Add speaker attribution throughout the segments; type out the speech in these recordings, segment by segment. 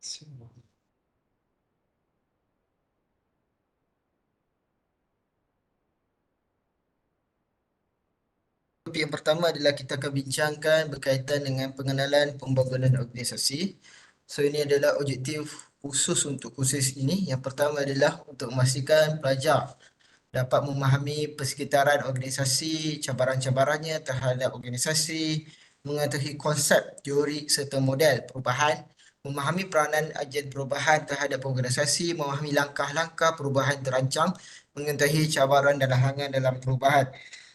Speaker 1: Topik yang pertama adalah kita akan bincangkan berkaitan dengan pengenalan pembangunan organisasi. So ini adalah objektif khusus untuk kursus ini. Yang pertama adalah untuk memastikan pelajar dapat memahami persekitaran organisasi, cabaran-cabarannya terhadap organisasi, mengetahui konsep, teori serta model perubahan, memahami peranan agen perubahan terhadap organisasi, memahami langkah-langkah perubahan terancang, mengetahui cabaran dan halangan dalam perubahan.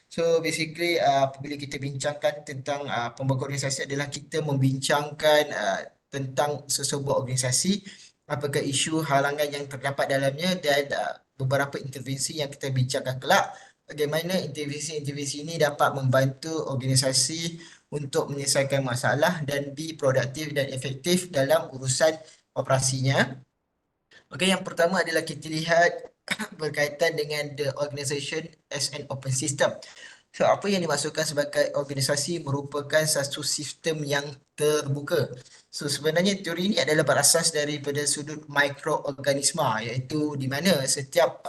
Speaker 1: So basically apabila kita bincangkan tentang pembangunan organisasi adalah kita membincangkan tentang sesebuah organisasi, apakah isu halangan yang terdapat dalamnya dan beberapa intervensi yang kita bincangkan kelak. Bagaimana intervensi-intervensi ini dapat membantu organisasi untuk menyelesaikan masalah dan be produktif dan efektif dalam urusan operasinya. Okey, yang pertama adalah kita lihat berkaitan dengan the organization as an open system. So, apa yang dimaksudkan sebagai organisasi merupakan satu sistem yang terbuka. So, sebenarnya teori ini adalah berasas daripada sudut mikroorganisma, iaitu di mana setiap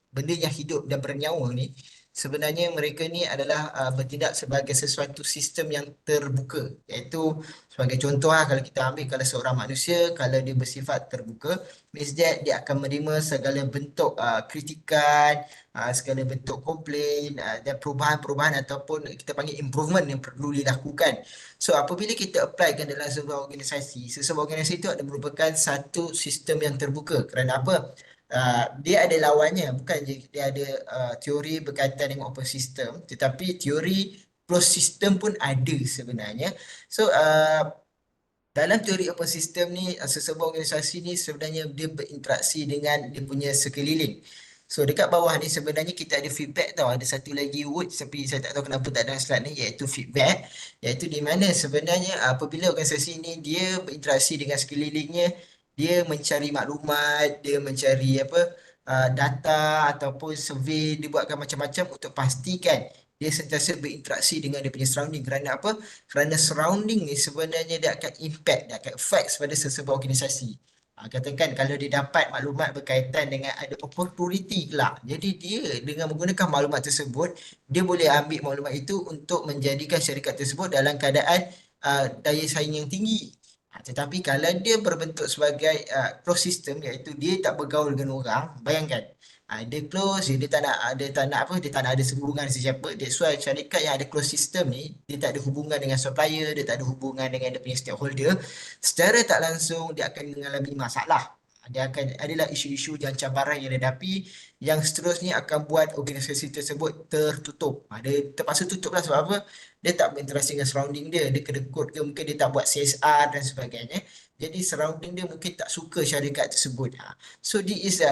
Speaker 1: benda yang hidup dan bernyawa ni sebenarnya mereka ni adalah bertindak sebagai sesuatu sistem yang terbuka, iaitu sebagai contoh lah, kalau kita ambil kalau seorang manusia kalau dia bersifat terbuka, means that dia akan menerima segala bentuk kritikan, segala bentuk komplain, dan perubahan-perubahan ataupun kita panggil improvement yang perlu dilakukan. So apabila kita applykan dalam sebuah organisasi, sebuah organisasi itu adalah merupakan satu sistem yang terbuka. Kerana apa? Dia ada lawannya, bukan je dia ada teori berkaitan dengan open system, tetapi teori closed system pun ada sebenarnya. So dalam teori open system ni, sesebuah organisasi ni sebenarnya dia berinteraksi dengan dia punya sekeliling. So dekat bawah ni sebenarnya kita ada feedback tau, ada satu lagi word tapi saya tak tahu kenapa tak ada dalam slide ni, iaitu feedback, iaitu di mana sebenarnya apabila organisasi ni dia berinteraksi dengan sekelilingnya, dia mencari maklumat, dia mencari apa, data ataupun survey, dia buatkan macam-macam untuk pastikan dia sentiasa berinteraksi dengan dia punya surrounding. Kerana apa? Kerana surrounding ni sebenarnya dia akan impact, dia akan effects pada sesebuah organisasi. Katakan kalau dia dapat maklumat berkaitan dengan ada opportunity kelak. Jadi dia dengan menggunakan maklumat tersebut, dia boleh ambil maklumat itu untuk menjadikan syarikat tersebut dalam keadaan daya saing yang tinggi. Tetapi kalau dia berbentuk sebagai closed system, iaitu dia tak bergaul dengan orang, bayangkan. Dia close, dia tak nak apa, dia tak nak ada hubungan sesiapa. That's why syarikat yang ada closed system ni, dia tak ada hubungan dengan supplier, dia tak ada hubungan dengan dia punya stakeholder. Secara tak langsung dia akan mengalami masalah. Dia akan adalah isu-isu dan cabaran yang dihadapi yang seterusnya akan buat organisasi tersebut tertutup. Dia terpaksa tutup lah, sebab apa? Dia tak berinteraksi dengan surrounding dia. Dia kedekut ke, mungkin dia tak buat CSR dan sebagainya. Jadi surrounding dia mungkin tak suka syarikat tersebut. So this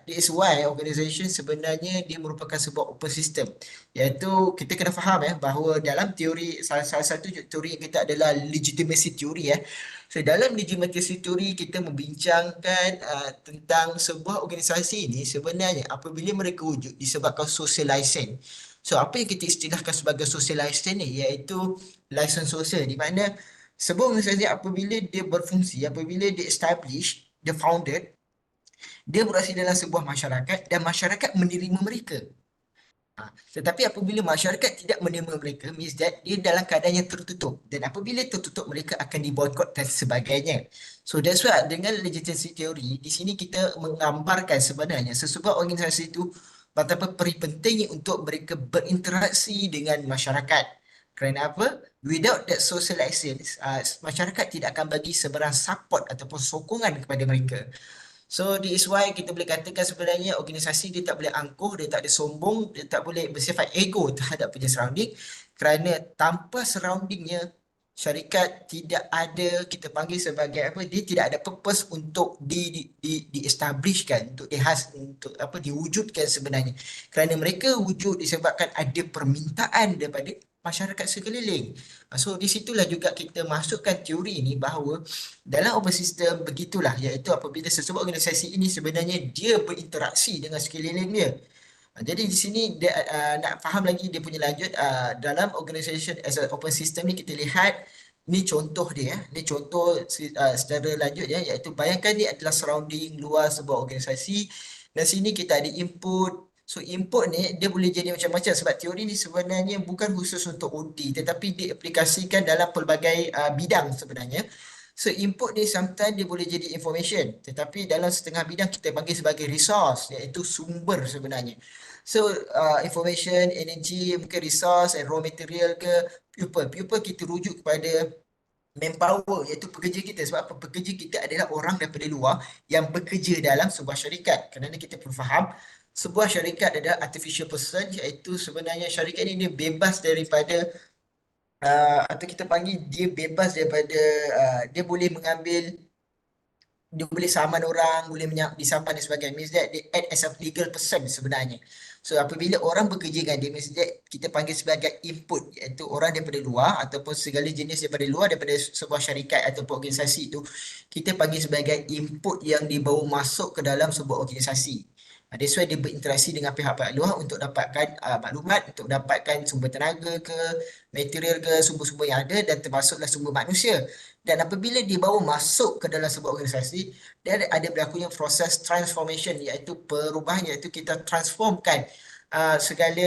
Speaker 1: is why organisation sebenarnya dia merupakan sebuah open system. Iaitu kita kena faham bahawa dalam teori, salah satu teori yang kita adalah legitimacy theory. So dalam legitimacy theory kita membincangkan tentang sebuah organisasi ini sebenarnya apabila mereka wujud disebabkan socialization. So apa yang kita istilahkan sebagai socialization ni, iaitu license sosial, di mana sebuah organisasi apabila dia berfungsi, apabila dia established, dia founded, dia berasal dalam sebuah masyarakat dan masyarakat menerima mereka. Tetapi apabila masyarakat tidak menerima mereka, means that dia dalam keadaan yang tertutup. Dan apabila tertutup, mereka akan diboykot dan sebagainya. So that's why dengan legitimacy theory, di sini kita menggambarkan sebenarnya sesebuah organisasi itu betapa pentingnya untuk mereka berinteraksi dengan masyarakat. Kerana apa? Without that social access, masyarakat tidak akan bagi sebarang support ataupun sokongan kepada mereka. So this is why kita boleh katakan sebenarnya organisasi dia tak boleh angkuh, dia tak ada sombong, dia tak boleh bersifat ego terhadap punya surrounding, kerana tanpa surroundingnya syarikat tidak ada, kita panggil sebagai apa, dia tidak ada purpose untuk di-establishkan, untuk dihas, untuk apa, diwujudkan sebenarnya. Kerana mereka wujud disebabkan ada permintaan daripada masyarakat sekeliling. So di situlah juga kita masukkan teori ini bahawa dalam open system begitulah, iaitu apabila sesebuah organisasi ini sebenarnya dia berinteraksi dengan sekeliling dia. Jadi di sini dia, nak faham lagi dia punya lanjut, dalam organisation as a open system ni kita lihat Ni contoh dia, ni contoh secara lanjut ya, iaitu bayangkan ni adalah surrounding luar sebuah organisasi dan sini kita ada input. So input ni dia boleh jadi macam-macam sebab teori ni sebenarnya bukan khusus untuk OT tetapi diaplikasikan dalam pelbagai bidang sebenarnya. So input ni sometimes dia boleh jadi information tetapi dalam setengah bidang kita panggil sebagai resource iaitu sumber sebenarnya. So information, energy, mungkin resource and raw material ke pupil. Pupil kita rujuk kepada manpower iaitu pekerja kita sebab apa? Pekerja kita adalah orang daripada luar yang bekerja dalam sebuah syarikat. Kerana kita perlu faham sebuah syarikat adalah artificial person iaitu sebenarnya syarikat ini dia bebas daripada atau kita panggil dia bebas daripada dia boleh mengambil dia boleh saman orang, boleh disaman dan sebagainya. Means that they act as a legal person sebenarnya. So apabila orang bekerja dengan dia, means that kita panggil sebagai input, iaitu orang daripada luar ataupun segala jenis daripada luar, daripada sebuah syarikat ataupun organisasi itu, kita panggil sebagai input yang dibawa masuk ke dalam sebuah organisasi. That's why dia berinteraksi dengan pihak-pihak luar untuk dapatkan maklumat, untuk dapatkan sumber tenaga ke, material ke, sumber-sumber yang ada dan termasuklah sumber manusia. Dan apabila dibawa masuk ke dalam sebuah organisasi, dia ada berlakunya proses transformation iaitu perubahan iaitu kita transformkan segala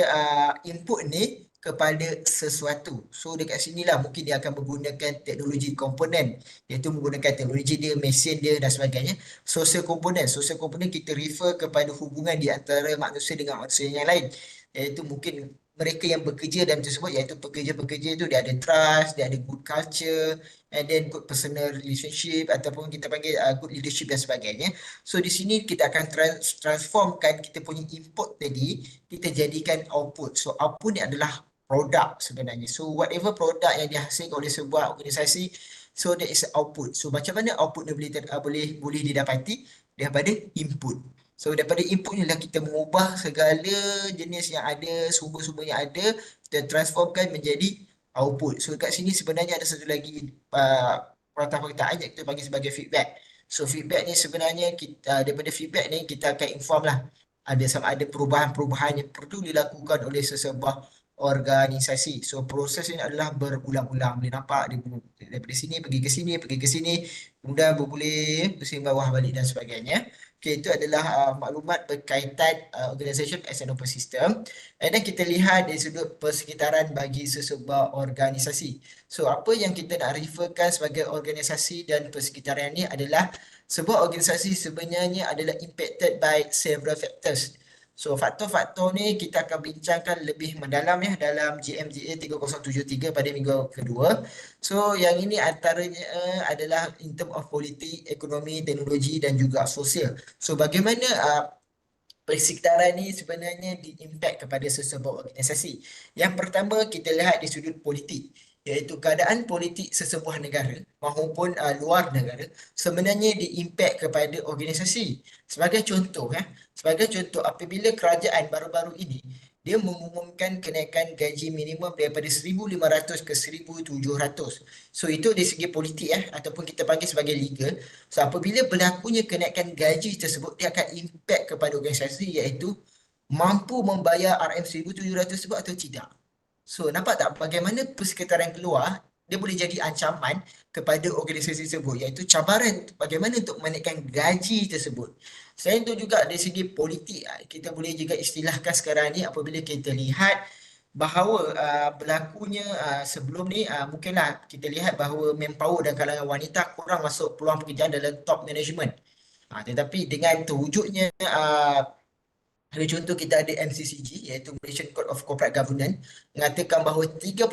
Speaker 1: input ni kepada sesuatu. So dekat sinilah mungkin dia akan menggunakan teknologi komponen iaitu menggunakan teknologi dia, mesin dia dan sebagainya. Social komponen. Social komponen kita refer kepada hubungan di antara manusia dengan manusia yang lain iaitu mungkin mereka yang bekerja dalam tersebut iaitu pekerja-pekerja itu dia ada trust, dia ada good culture, and then good personal relationship ataupun kita panggil good leadership dan sebagainya. So di sini kita akan transformkan kita punya input tadi, kita jadikan output. So output ni adalah produk sebenarnya. So whatever produk yang dihasilkan oleh sebuah organisasi, so that is output. So macam mana output ni boleh didapati daripada input. So daripada input ni lah kita mengubah segala jenis yang ada, sumber-sumber yang ada, kita transformkan menjadi output. So kat sini sebenarnya ada satu lagi perkataan yang kita panggil sebagai feedback. So feedback ni sebenarnya kita, daripada feedback ni kita akan inform lah ada perubahan-perubahan yang perlu dilakukan oleh sesebuah organisasi. So proses ini adalah berulang-ulang. Boleh nampak daripada sini pergi ke sini, pergi ke sini, kemudian berboleh pusing bawah balik dan sebagainya. Okay, itu adalah maklumat berkaitan organisation as an open system. And then kita lihat dari sudut persekitaran bagi sesebuah organisasi. So apa yang kita nak referkan sebagai organisasi dan persekitaran ini adalah sebuah organisasi sebenarnya adalah impacted by several factors. So faktor-faktor ni kita akan bincangkan lebih mendalam ya dalam JMJA 3073 pada minggu kedua. So yang ini antaranya adalah in term of politik, ekonomi, teknologi dan juga sosial. So bagaimana persekitaran ni sebenarnya diimpact kepada sesebuah organisasi. Yang pertama kita lihat di sudut politik iaitu keadaan politik sesebuah negara maupun luar negara sebenarnya diimpact kepada organisasi. Sebagai contoh apabila kerajaan baru-baru ini dia mengumumkan kenaikan gaji minimum daripada 1,500 ke 1,700. So itu dari segi politik ataupun kita panggil sebagai legal. So apabila berlakunya kenaikan gaji tersebut dia akan impact kepada organisasi iaitu mampu membayar RM1,700 tersebut atau tidak. So nampak tak bagaimana persekitaran keluar dia boleh jadi ancaman kepada organisasi tersebut iaitu cabaran bagaimana untuk menaikkan gaji tersebut. Selain itu juga dari segi politik kita boleh juga istilahkan sekarang ni apabila kita lihat bahawa berlakunya sebelum ni mungkinlah kita lihat bahawa manpower dan kalangan wanita kurang masuk peluang pekerjaan dalam top management. Tetapi dengan terwujudnya ada contoh kita ada MCCG iaitu Malaysian Code of Corporate Governance mengatakan bahawa 30%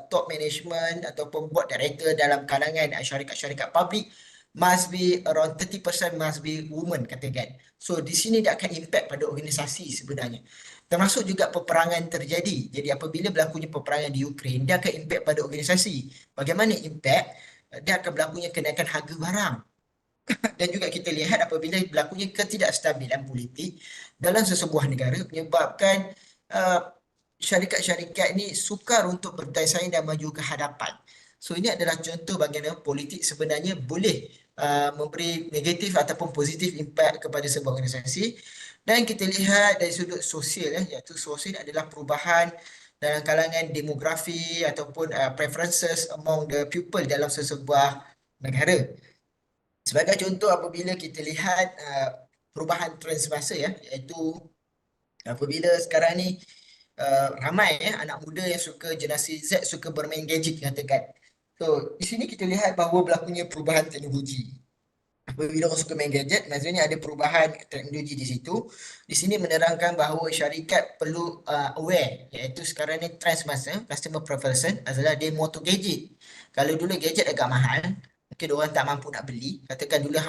Speaker 1: top management ataupun board director dalam kalangan syarikat-syarikat publik must be around 30% must be women katakan. So di sini dia akan impact pada organisasi sebenarnya. Termasuk juga peperangan terjadi. Jadi apabila berlakunya peperangan di Ukraine dia akan impact pada organisasi. Bagaimana impact? Dia akan berlakunya kenaikan harga barang. Dan juga kita lihat apabila berlakunya ketidakstabilan politik dalam sesebuah negara menyebabkan uh, syarikat-syarikat ini sukar untuk bersaing dan maju ke hadapan. So ini adalah contoh bagaimana politik sebenarnya boleh memberi negatif ataupun positif impact kepada sebuah organisasi. Dan kita lihat dari sudut sosial iaitu sosial adalah perubahan dalam kalangan demografi ataupun preferences among the people dalam sesebuah negara. Sebagai contoh, apabila kita lihat perubahan trend semasa ya, iaitu apabila sekarang ni ramai anak muda yang suka generasi Z suka bermain gadget katakan. So di sini kita lihat bahawa berlakunya perubahan teknologi. Apabila orang suka main gadget, maksudnya ada perubahan teknologi di situ. Di sini menerangkan bahawa syarikat perlu aware, iaitu sekarang ni trend semasa, customer preference adalah dia motor gadget. Kalau dulu gadget agak mahal, mungkin orang tak mampu nak beli. Katakan dulu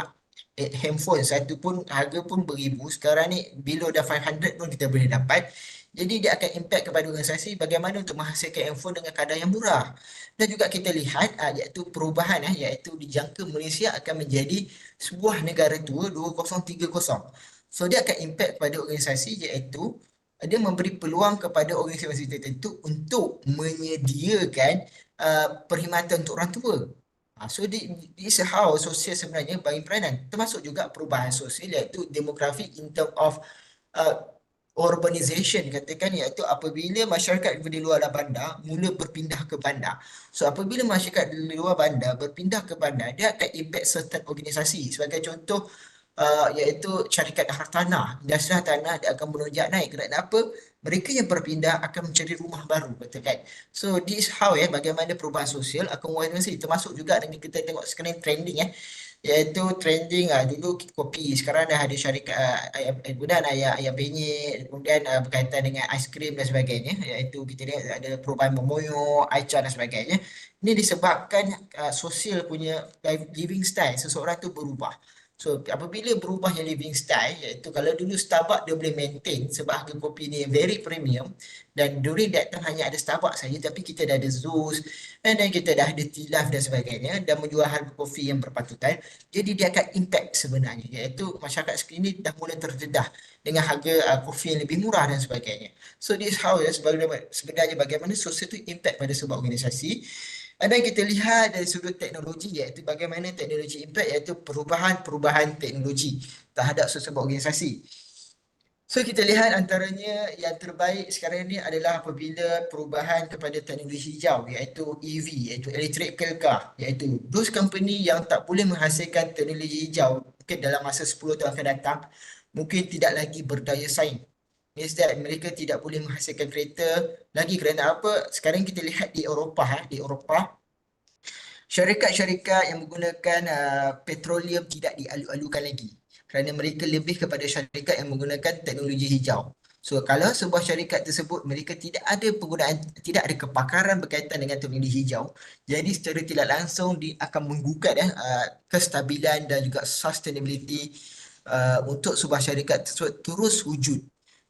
Speaker 1: handphone satu pun harga pun beribu, sekarang ni below dah 500 pun kita boleh dapat. Jadi dia akan impact kepada organisasi bagaimana untuk menghasilkan handphone dengan kadar yang murah. Dan juga kita lihat iaitu perubahan iaitu dijangka Malaysia akan menjadi sebuah negara tua 2030. So dia akan impact pada organisasi iaitu dia memberi peluang kepada organisasi tertentu untuk menyediakan perkhidmatan untuk orang tua. So this is how sosial sebenarnya bagi peranan. Termasuk juga perubahan sosial iaitu demografi in term of uh, urbanization katakan, iaitu apabila masyarakat di luar bandar mula berpindah ke bandar. So apabila masyarakat di luar bandar berpindah ke bandar, dia akan impact certain organisasi. Sebagai contoh iaitu syarikat hartanah, industri hartanah dia akan melonjak naik. Kenapa? Mereka yang berpindah akan mencari rumah baru katakan. So this how bagaimana perubahan sosial akan organisasi, termasuk juga dengan kita tengok sekarang trending iaitu trending dulu kopi, sekarang dah ada syarikat kemudian ayam penyet, kemudian berkaitan dengan aiskrim dan sebagainya, iaitu kita lihat ada perubahan memoyo, aica dan sebagainya. Ini disebabkan sosial punya living style seseorang tu berubah. So apabila berubahnya living style, iaitu kalau dulu Starbucks dia boleh maintain sebab harga kopi ni very premium, dan during that time hanya ada Starbucks saja, tapi kita dah ada Zeus, dan kita dah ada Tea Life dan sebagainya, dan menjual harga kopi yang berpatutan. Jadi dia akan impact sebenarnya, iaitu masyarakat sekini dah mula terdedah dengan harga kopi yang lebih murah dan sebagainya. So this how sebenarnya bagaimana sosial itu impact pada sebuah organisasi. Dan kita lihat dari sudut teknologi, iaitu bagaimana teknologi impact, iaitu perubahan-perubahan teknologi terhadap sesebuah organisasi. So kita lihat antaranya yang terbaik sekarang ni adalah apabila perubahan kepada teknologi hijau, iaitu EV, iaitu electrical car, iaitu those company yang tak boleh menghasilkan teknologi hijau mungkin dalam masa 10 tahun akan datang, mungkin tidak lagi berdaya saing. Means that mereka tidak boleh menghasilkan kereta lagi. Kerana apa? Sekarang kita lihat di Eropah, di Eropah syarikat-syarikat yang menggunakan petroleum tidak dialu-alukan lagi, kerana mereka lebih kepada syarikat yang menggunakan teknologi hijau. So kalau sebuah syarikat tersebut mereka tidak ada penggunaan, tidak ada kepakaran berkaitan dengan teknologi hijau, jadi secara tidak langsung dia akan menggugat kestabilan dan juga sustainability untuk sebuah syarikat tersebut terus wujud.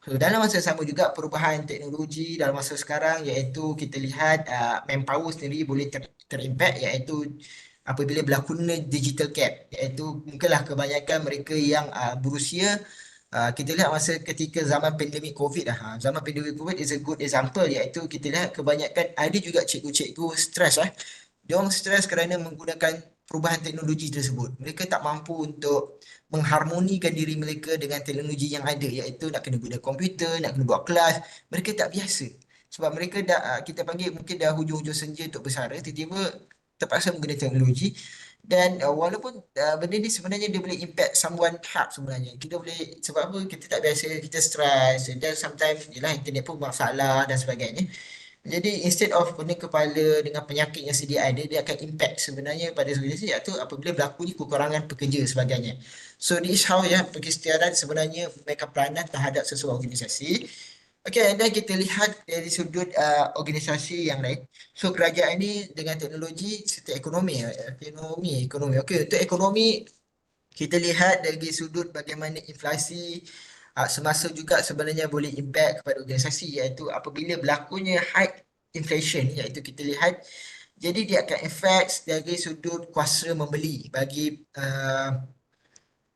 Speaker 1: So, dalam masa sama juga perubahan teknologi dalam masa sekarang, iaitu kita lihat manpower sendiri boleh terimpact, iaitu apabila berlakunya digital gap, iaitu mungkinlah kebanyakan mereka yang berusia, kita lihat masa ketika zaman pandemik COVID zaman pandemik COVID is a good example, iaitu kita lihat kebanyakan ada juga cikgu-cikgu stres Diorang stres kerana menggunakan perubahan teknologi tersebut. Mereka tak mampu untuk mengharmonikan diri mereka dengan teknologi yang ada, iaitu nak kena guna komputer, nak kena buat kelas. Mereka tak biasa. Sebab mereka dah, kita panggil mungkin dah hujung-hujung senja untuk bersara, tiba-tiba terpaksa menggunakan teknologi. Dan walaupun benda ni sebenarnya dia boleh impact someone heart sebenarnya. Kita boleh, sebab apa, kita tak biasa, kita stres. Dan sometimes, yelah, internet pun masalah dan sebagainya. Jadi instead of kena kepala dengan penyakit yang sedia ada, dia akan impact sebenarnya pada organisasi, iaitu apabila berlaku kekurangan pekerja sebagainya. So this is how pengisytiharan sebenarnya mereka peranan terhadap sesuatu organisasi. Okay, dan kita lihat dari sudut organisasi yang lain. So kerajaan ini dengan teknologi serta ekonomi. Ekonomi. Okay, untuk ekonomi kita lihat dari sudut bagaimana inflasi semasa juga sebenarnya boleh impact kepada organisasi, iaitu apabila berlakunya high inflation, iaitu kita lihat jadi dia akan efek dari sudut kuasa membeli bagi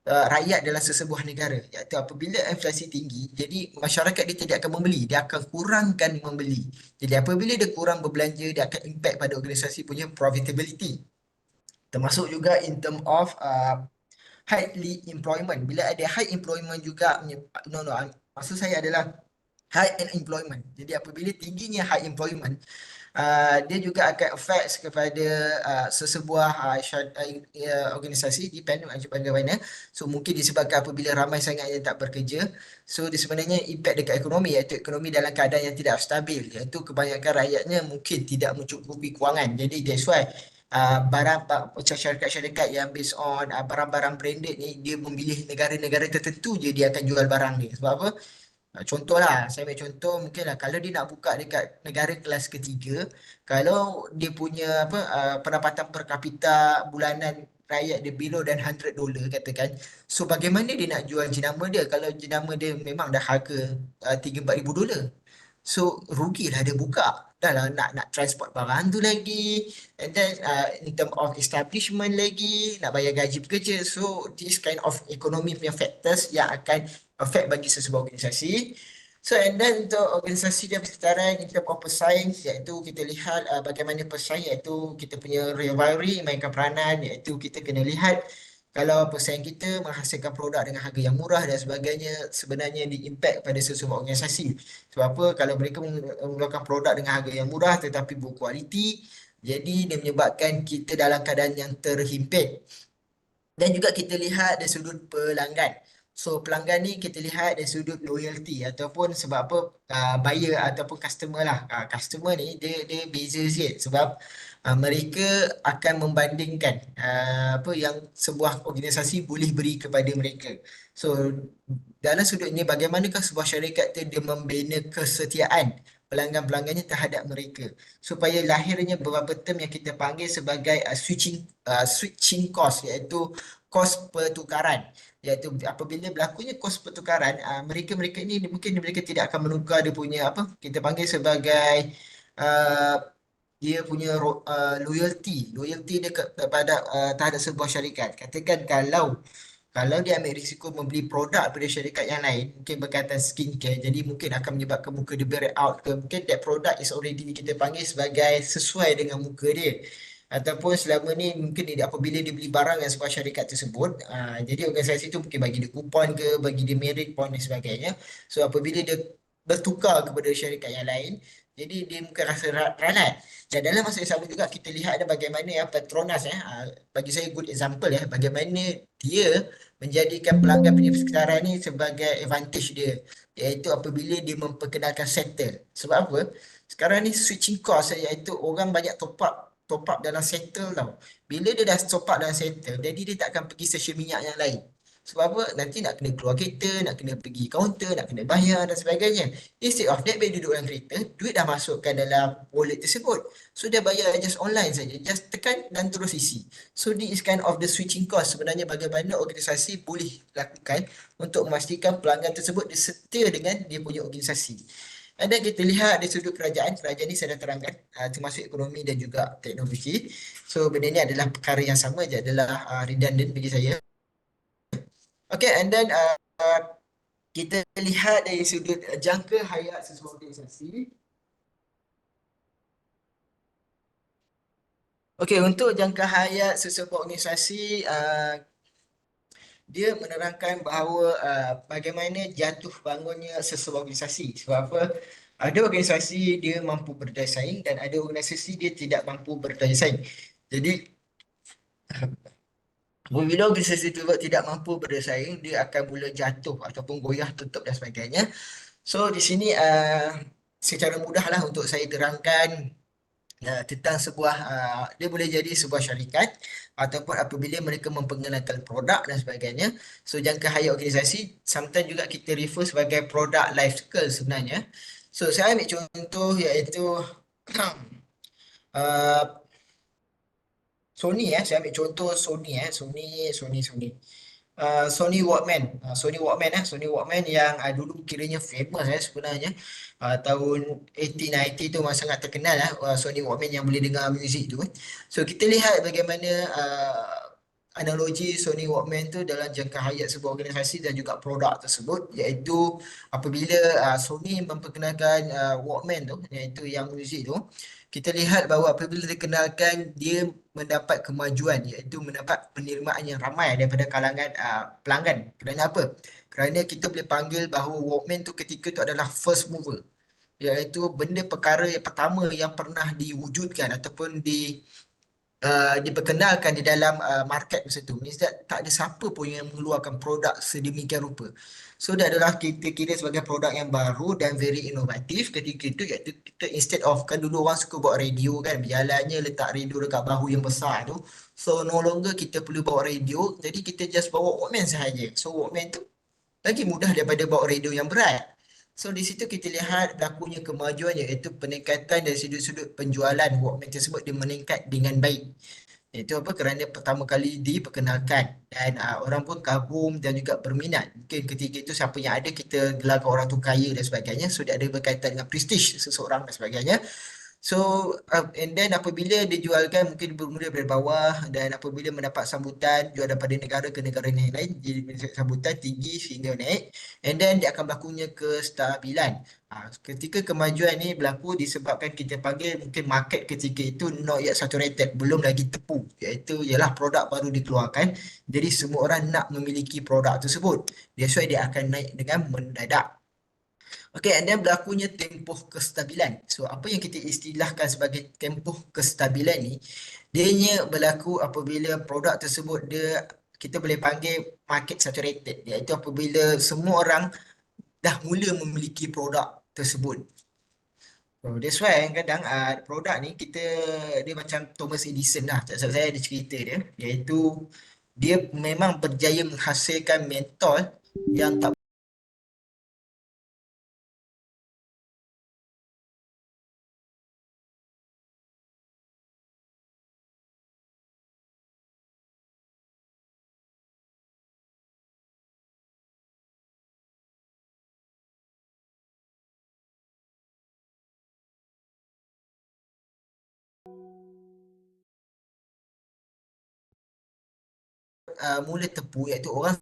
Speaker 1: rakyat dalam sesebuah negara, iaitu apabila inflasi tinggi jadi masyarakat dia tidak akan membeli, dia akan kurangkan membeli. Jadi apabila dia kurang berbelanja, dia akan impact pada organisasi punya profitability, termasuk juga in term of high employment. Bila ada high employment juga, no, maksud saya adalah high unemployment. Jadi apabila tingginya high employment, dia juga akan affect kepada sesebuah organisasi, depend macam bagaimana. So mungkin disebabkan apabila ramai sangat yang tak bekerja, so dia sebenarnya impact dekat ekonomi, iaitu ekonomi dalam keadaan yang tidak stabil, iaitu kebanyakan rakyatnya mungkin tidak mencukupi kewangan. Jadi that's why macam syarikat-syarikat yang based on barang-barang branded ni, dia memilih negara-negara tertentu je dia akan jual barang dia. Sebab apa? Contohlah, saya ambil contoh mungkinlah kalau dia nak buka dekat negara kelas ketiga, kalau dia punya pendapatan per kapita bulanan rakyat dia below dan $100 katakan. So bagaimana dia nak jual jenama dia kalau jenama dia memang dah harga 3-4 ribu dolar. So rugilah dia buka. Dah lah nak transport barang tu lagi. And then in term of establishment lagi, nak bayar gaji pekerja. So this kind of economy punya factors yang akan affect bagi sesebuah organisasi. So and then untuk organisasi dia bersetaraan in term of pesaing, iaitu kita lihat bagaimana pesaing, iaitu kita punya rivalry mainkan peranan, iaitu kita kena lihat kalau pesaing kita menghasilkan produk dengan harga yang murah dan sebagainya, sebenarnya di-impact pada sesebuah organisasi. Sebab apa? Kalau mereka mengeluarkan produk dengan harga yang murah tetapi berkualiti, jadi dia menyebabkan kita dalam keadaan yang terhimpit. Dan juga kita lihat dari sudut pelanggan. So pelanggan ni kita lihat dari sudut loyalty ataupun sebab apa, buyer ataupun customer lah. Customer ni dia beza sikit sebab mereka akan membandingkan apa yang sebuah organisasi boleh beri kepada mereka. So dalam sudut ini bagaimanakah sebuah syarikat tu dia membina kesetiaan pelanggan-pelanggannya terhadap mereka supaya lahirnya beberapa term yang kita panggil sebagai switching cost, iaitu kos pertukaran, iaitu apabila berlakunya kos pertukaran, mereka-mereka ini mungkin mereka tidak akan menukar dia punya apa kita panggil sebagai uh, dia punya loyalty dia kepada terhadap sebuah syarikat. Katakan kalau dia ambil risiko membeli produk daripada syarikat yang lain, mungkin berkaitan skincare, jadi mungkin akan menyebabkan muka dia break out ke, mungkin that product is already kita panggil sebagai sesuai dengan muka dia. Ataupun selama ni mungkin apabila dia beli barang yang sebuah syarikat tersebut, jadi organisasi tu mungkin bagi dia kupon ke, bagi dia merit point dan sebagainya. So apabila dia bertukar kepada syarikat yang lain, jadi dia mungkin rasa ranat. Dan dalam masa yang sama juga kita lihat ada bagaimana Petronas bagi saya good example bagaimana dia menjadikan pelanggan punya persekitaran ni sebagai advantage dia, iaitu apabila dia memperkenalkan settle. Sebab apa? Sekarang ni switching cost, iaitu orang banyak top up dalam settle tau. Bila dia dah top up dalam settle, jadi dia tak akan pergi stesen minyak yang lain. Sebab apa? Nanti nak kena keluar kereta, nak kena pergi kaunter, nak kena bayar dan sebagainya. Instead of that, bila duduk dalam kereta, duit dah masukkan dalam wallet tersebut. So dia bayar just online saja, just tekan dan terus isi. So this is kind of the switching cost, sebenarnya bagaimana organisasi boleh lakukan untuk memastikan pelanggan tersebut dia setia dengan dia punya organisasi. Dan kita lihat dari sudut kerajaan ni saya dah terangkan termasuk ekonomi dan juga teknologi. So benda ni adalah perkara yang sama je, adalah redundant bagi saya. Okay, and then kita lihat dari sudut jangka hayat sesebuah organisasi. Okey, untuk jangka hayat sesebuah organisasi, dia menerangkan bahawa bagaimana jatuh bangunnya sesebuah organisasi. Sebab apa? Ada organisasi dia mampu berdaya saing dan ada organisasi dia tidak mampu berdaya saing. Jadi, apabila organisasi itu tidak mampu berdaya saing, dia akan mula jatuh ataupun goyah, tutup dan sebagainya. So, di sini secara mudahlah untuk saya terangkan tentang sebuah dia boleh jadi sebuah syarikat ataupun apabila mereka memperkenalkan produk dan sebagainya. So jangka hayat organisasi sometimes juga kita refer sebagai product life cycle sebenarnya. So saya ambil contoh iaitu uh, Sony saya ambil contoh Sony Sony Sony Walkman. Sony Walkman yang dulu kiranya famous sebenarnya. Tahun 1890 tu memang sangat terkenal Sony Walkman yang boleh dengar muzik tu. So kita lihat bagaimana analogi Sony Walkman tu dalam jangka hayat sebuah organisasi dan juga produk tersebut, iaitu apabila Sony memperkenalkan Walkman tu, iaitu yang muzik tu, kita lihat bahawa apabila dikenalkan, dia mendapat kemajuan, iaitu mendapat penerimaan yang ramai daripada kalangan pelanggan. Kerana apa? Kerana kita boleh panggil bahawa Walkman tu ketika tu adalah first mover, iaitu benda perkara yang pertama yang pernah diwujudkan ataupun diperkenalkan di dalam market masa tu. Means that tak ada siapa pun yang mengeluarkan produk sedemikian rupa. So dia adalah kita kira sebagai produk yang baru dan very inovatif ketika itu, iaitu kita instead of, kan dulu orang suka bawa radio kan, berjalannya letak radio dekat bahu yang besar tu. So no longer kita perlu bawa radio, jadi kita just bawa Walkman sahaja. So Walkman tu lagi mudah daripada bawa radio yang berat. So di situ kita lihat berlakunya kemajuan, iaitu peningkatan dari sudut-sudut penjualan Walkman tersebut dia meningkat dengan baik. Itu apa? Kerana pertama kali diperkenalkan dan orang pun kagum dan juga berminat. Mungkin ketika itu siapa yang ada kita gelarkan orang tu kaya dan sebagainya. So dia ada berkaitan dengan prestige seseorang dan sebagainya. So, and then apabila dijualkan mungkin bermula dari bawah, dan apabila mendapat sambutan jual daripada negara ke negara yang lain, jadi sambutan tinggi sehingga naik, and then dia akan berlakunya kestabilan. Ketika kemajuan ni berlaku disebabkan kita panggil mungkin market ketika itu not yet saturated, belum lagi tepu, iaitu ialah produk baru dikeluarkan, jadi semua orang nak memiliki produk tersebut. That's why dia akan naik dengan mendadak. Okey, and then berlakunya tempoh kestabilan. So, apa yang kita istilahkan sebagai tempoh kestabilan ni, dianya berlaku apabila produk tersebut kita boleh panggil market saturated, iaitu apabila semua orang dah mula memiliki produk tersebut. So, that's why kadang produk ni dia macam Thomas Edison lah. Tak salah saya ada cerita dia, iaitu dia memang berjaya menghasilkan mentol yang tak mula tepu, iaitu orang.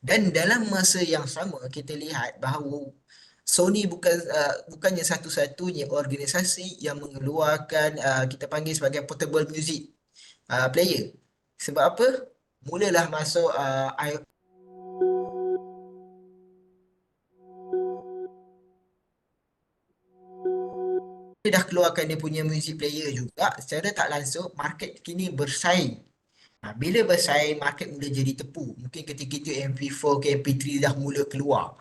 Speaker 1: Dan dalam masa yang sama kita lihat bahawa Sony bukannya satu-satunya organisasi yang mengeluarkan kita panggil sebagai portable music player. Sebab apa? Mulalah masuk dia dah keluarkan dia punya music player juga, secara tak langsung market kini bersaing. Bila bersaing, market mula jadi tepu. Mungkin ketika itu MP4 ke MP3 dah mula keluar.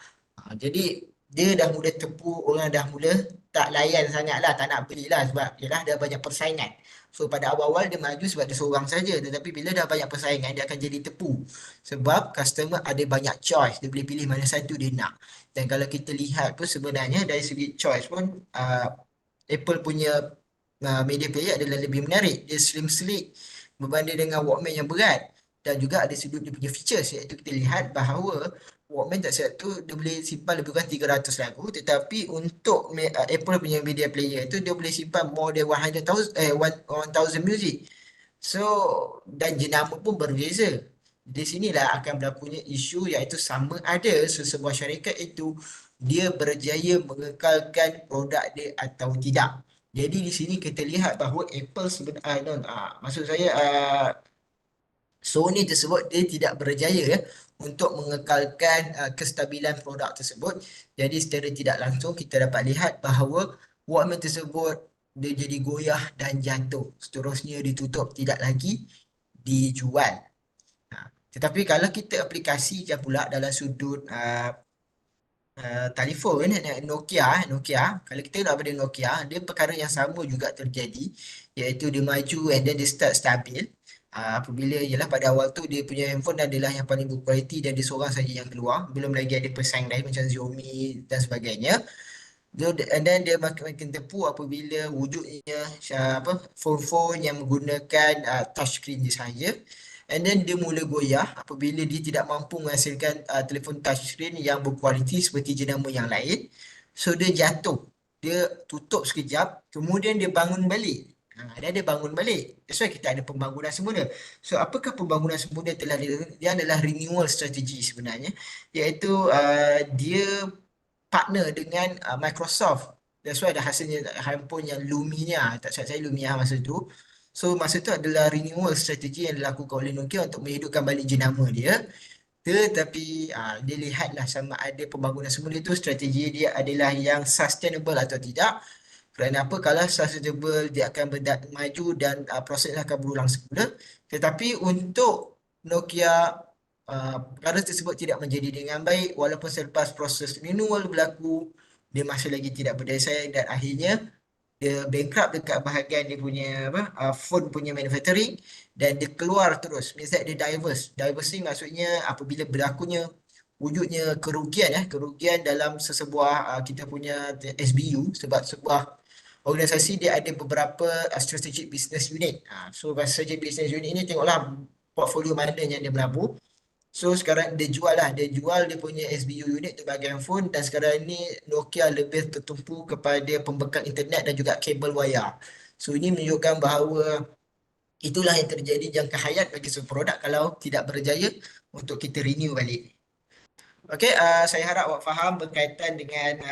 Speaker 1: Jadi dia dah mula tepu, orang dah mula tak layan sangat lah, tak nak belilah sebab yelah dah banyak persaingan. So pada awal-awal dia maju sebab dia seorang saja, tetapi bila dah banyak persaingan dia akan jadi tepu. Sebab customer ada banyak choice, dia boleh pilih mana satu dia nak. Dan kalau kita lihat pun sebenarnya dari segi choice pun Apple punya media player adalah lebih menarik. Dia slim sleek berbanding dengan Walkman yang berat. Dan juga ada sudut dia punya features, iaitu kita lihat bahawa Walkman tak silap tu dia boleh simpan lebih kurang 300 lagu, tetapi untuk Apple punya media player tu dia boleh simpan more than 100,000 1000 music. So dan jenama pun berbeza. Di sinilah akan berlakunya isu, iaitu sama ada sesebuah syarikat itu dia berjaya mengekalkan produk dia atau tidak. Jadi di sini kita lihat bahawa Apple sebenarnya, maksud saya Sony tersebut dia tidak berjaya untuk mengekalkan kestabilan produk tersebut. Jadi secara tidak langsung kita dapat lihat bahawa Walkman tersebut dia jadi goyah dan jatuh. Seterusnya ditutup, tidak lagi dijual. Tetapi kalau kita aplikasikan pula dalam sudut telefon Nokia, kalau kita nak pada Nokia, dia perkara yang sama juga terjadi, iaitu dia maju and then dia start stabil. Apabila ialah pada awal tu dia punya handphone adalah yang paling berkualiti dan dia seorang saja yang keluar, belum lagi ada pesaing lain macam Xiaomi dan sebagainya. And then dia makin tepu apabila wujudnya phone-phone yang menggunakan touchscreen je sahaja. And then dia mula goyah apabila dia tidak mampu menghasilkan telefon touchscreen yang berkualiti seperti jenama yang lain. So dia jatuh. Dia tutup sekejap, kemudian dia bangun balik. Dan dia bangun balik. That's why kita ada pembangunan semula. So apakah pembangunan semula telah dia adalah renewal strategy sebenarnya. Iaitu dia partner dengan Microsoft That's why ada hasilnya handphone yang Lumia, tak silap saya Lumia masa tu. So masa tu adalah renewal strategi yang dilakukan oleh Nokia untuk menghidupkan balik jenama dia. Tetapi dia lihatlah sama ada pembangunan semula itu strategi dia adalah yang sustainable atau tidak. Kerana apa? Kalau sustainable dia akan maju dan proses akan berulang semula. Tetapi untuk Nokia perkara tersebut tidak menjadi dengan baik walaupun selepas proses renewal berlaku dia masih lagi tidak berdaya saing dan akhirnya dia bankrupt dekat bahagian dia punya apa phone punya manufacturing dan dia keluar terus. Means that dia diverse ni maksudnya apabila berlakunya wujudnya kerugian dalam sesebuah kita punya SBU sebab sebuah organisasi dia ada beberapa strategic business unit. So strategic business unit ni tengoklah portfolio mana yang dia melabur. So sekarang dia jual lah, dia jual dia punya SBU unit tu bahagian phone dan sekarang ni Nokia lebih tertumpu kepada pembekal internet dan juga kabel wayar. So ini menunjukkan bahawa itulah yang terjadi jangka hayat bagi sebuah produk kalau tidak berjaya untuk kita renew balik. Okey, saya harap awak faham berkaitan dengan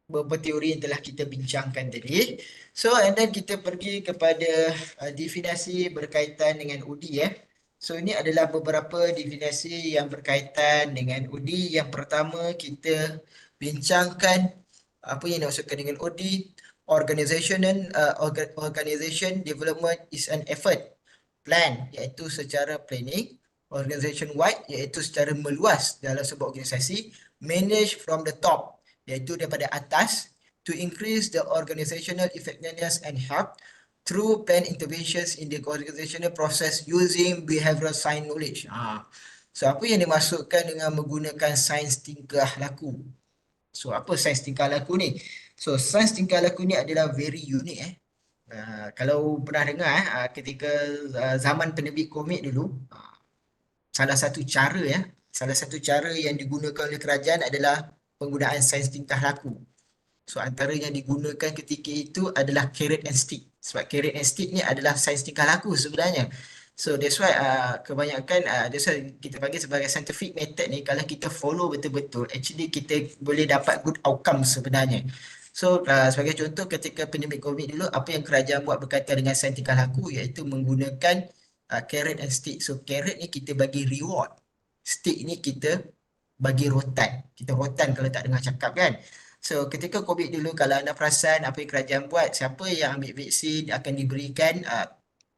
Speaker 1: beberapa teori yang telah kita bincangkan tadi. So, and then kita pergi kepada definisi berkaitan dengan UDI. So, ini adalah beberapa definisi yang berkaitan dengan UDI. Yang pertama, kita bincangkan apa yang dimaksudkan dengan UDI. Organization development is an effort. Plan, iaitu secara planning. Organization wide, iaitu secara meluas dalam sebuah organisasi. Manage from the top, iaitu daripada atas, to increase the organizational effectiveness and help through plan interventions in the organizational process using behavioral science knowledge. So apa yang dimaksudkan dengan menggunakan sains tingkah laku? So apa sains tingkah laku ni? So sains tingkah laku ni adalah very unique. Kalau pernah dengar ketika zaman penerbit komik dulu, salah satu cara salah satu cara yang digunakan oleh kerajaan adalah penggunaan sains tingkah laku. So antara yang digunakan ketika itu adalah carrot and stick. Sebab carrot and stick ni adalah sains tingkah laku sebenarnya. So that's why kebanyakan that's why kita panggil sebagai scientific method ni kalau kita follow betul-betul actually kita boleh dapat good outcome sebenarnya. So sebagai contoh ketika pandemik COVID dulu apa yang kerajaan buat berkaitan dengan sains tingkah laku iaitu menggunakan carrot and stick. So carrot ni kita bagi reward. Stick ni kita bagi rotan. Kita rotan kalau tak dengar cakap kan. So ketika COVID dulu kalau anda perasan apa yang kerajaan buat, siapa yang ambil vaksin akan diberikan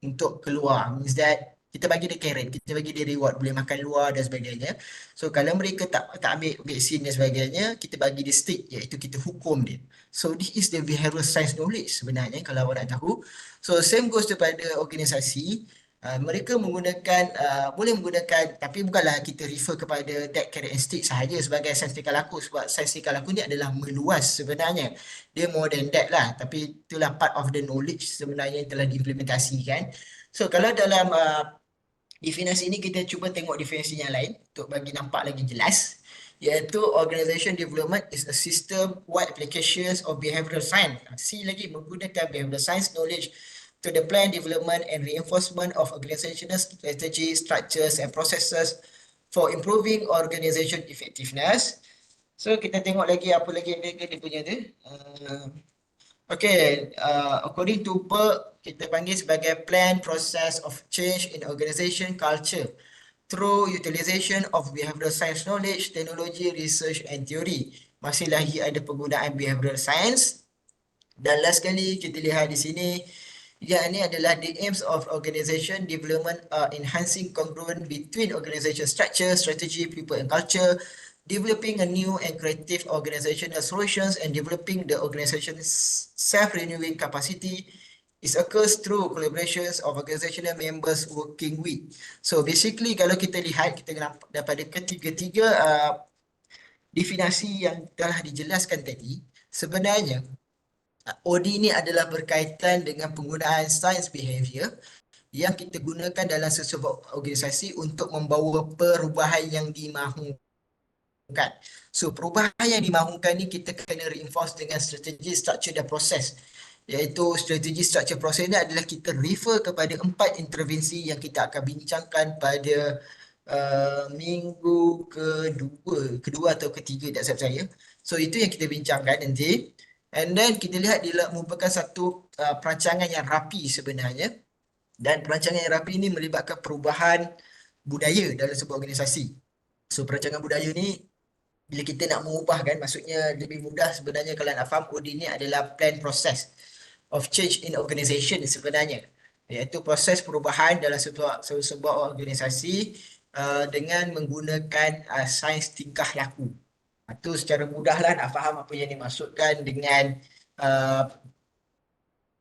Speaker 1: untuk keluar. Means that kita bagi dia carrot, kita bagi dia reward, boleh makan luar dan sebagainya. So kalau mereka tak ambil vaksin dan sebagainya, kita bagi dia stick, iaitu kita hukum dia. So this is the behavioral science knowledge sebenarnya kalau awak nak tahu. So same goes kepada organisasi. Mereka menggunakan boleh menggunakan tapi bukanlah kita refer kepada that carrot and stick sahaja sebagai sains tingkah laku sebab sains tingkah laku ni adalah meluas sebenarnya dia more than that lah tapi itulah part of the knowledge sebenarnya yang telah diimplementasikan. So kalau dalam definisi ini kita cuba tengok definisi yang lain untuk bagi nampak lagi jelas iaitu organization development is a system wide applications of behavioral science. C lagi menggunakan behavioral science knowledge to the plan development and reinforcement of organizational strategies, structures and processes for improving organization effectiveness. So kita tengok lagi apa lagi yang dia punya tu. Okay, according to PERC, kita panggil sebagai plan process of change in organization culture through utilization of behavioral science knowledge, technology, research and theory. Masih lagi ada penggunaan behavioral science. Dan last sekali kita lihat di sini, yang ini adalah the aims of organization development enhancing congruence between organization structure, strategy, people and culture, developing a new and creative organizational solutions and developing the organization's self-renewing capacity is occurs through collaborations of organizational members working with. So basically kalau kita lihat, kita nampak daripada ketiga-tiga definisi yang telah dijelaskan tadi, sebenarnya OD ini adalah berkaitan dengan penggunaan science behavior yang kita gunakan dalam sesebuah organisasi untuk membawa perubahan yang dimahukan. So perubahan yang dimahukan ni kita kena reinforce dengan strategi, structure dan proses. Iaitu strategi, structure, proses ni adalah kita refer kepada 4 intervensi yang kita akan bincangkan pada minggu kedua atau ketiga tak silap saya. So itu yang kita bincangkan nanti. And then kita lihat dia merupakan satu perancangan yang rapi sebenarnya, dan perancangan yang rapi ini melibatkan perubahan budaya dalam sebuah organisasi. So perancangan budaya ni bila kita nak mengubah kan, maksudnya lebih mudah sebenarnya kalau nak faham, OD ni adalah plan process of change in organisation sebenarnya, iaitu proses perubahan dalam sebuah organisasi dengan menggunakan sains tingkah laku. Itu secara mudahlah nak faham apa yang dimaksudkan dengan uh,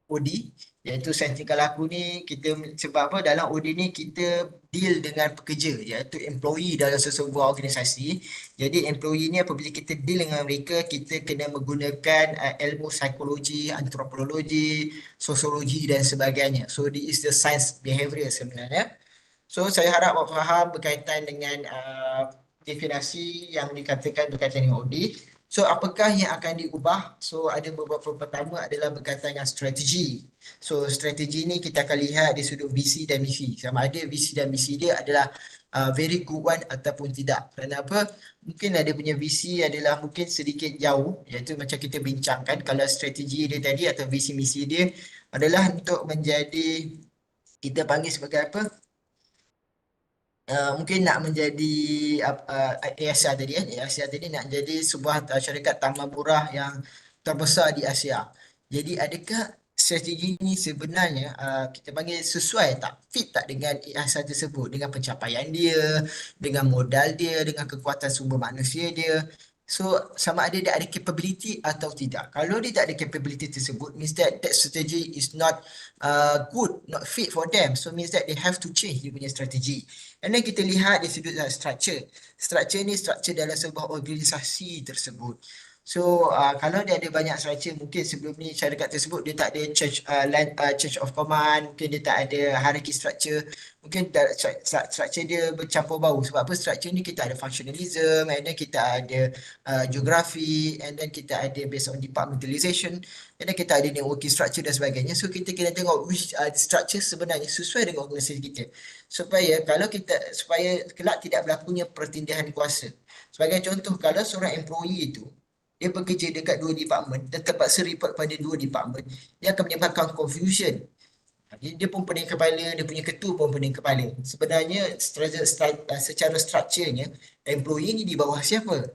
Speaker 1: OD, iaitu sains tingkah laku ni. Kita sebab apa, dalam OD ni kita deal dengan pekerja, iaitu employee dalam sesebuah organisasi. Jadi employee ni apabila kita deal dengan mereka, kita kena menggunakan ilmu psikologi, antropologi, sosiologi dan sebagainya. So this is the science behavior sebenarnya. So saya harap awak faham berkaitan dengan definasi yang dikatakan berkaitan dengan OD. So apakah yang akan diubah? So ada beberapa. Pertama adalah berkaitan dengan strategi. So strategi ni kita akan lihat di sudut visi dan misi. Sama ada visi dan misi dia adalah very good one ataupun tidak. Kenapa? Mungkin ada punya visi adalah mungkin sedikit jauh, iaitu macam kita bincangkan kalau strategi dia tadi atau visi misi dia adalah untuk menjadi, kita panggil sebagai apa? Mungkin nak menjadi Asia tadi kan, Asia tadi nak jadi sebuah syarikat tambang murah yang terbesar di Asia. Jadi adakah strategi ini sebenarnya kita panggil sesuai tak, fit tak dengan Asia tersebut, dengan pencapaian dia, dengan modal dia, dengan kekuatan sumber manusia dia. So sama ada dia ada capability atau tidak. Kalau dia tak ada capability tersebut, means that strategy is not good, not fit for them. So means that they have to change dia punya strategi. And then kita lihat dari sudut structure. Structure ni structure dalam sebuah organisasi tersebut. So kalau dia ada banyak structure, mungkin sebelum ni syarikat tersebut dia tak ada change of command, mungkin dia tak ada hierarchy structure, mungkin structure dia bercampur bau. Sebab apa? Structure ni kita ada functionalism, and then kita ada geografi, and then kita ada based on departmentalization, and then kita ada networking structure dan sebagainya. So kita kena tengok which structure sebenarnya sesuai dengan organisasi kita, supaya kelak tidak berlakunya pertindahan kuasa. Sebagai contoh, kalau seorang employee itu dia bekerja dekat dua department dan terpaksa report pada dua department, dia akan menyebabkan confusion. Dia pun pening kepala, dia punya ketua pun pening kepala. Sebenarnya secara strukturnya, employee ni di bawah siapa?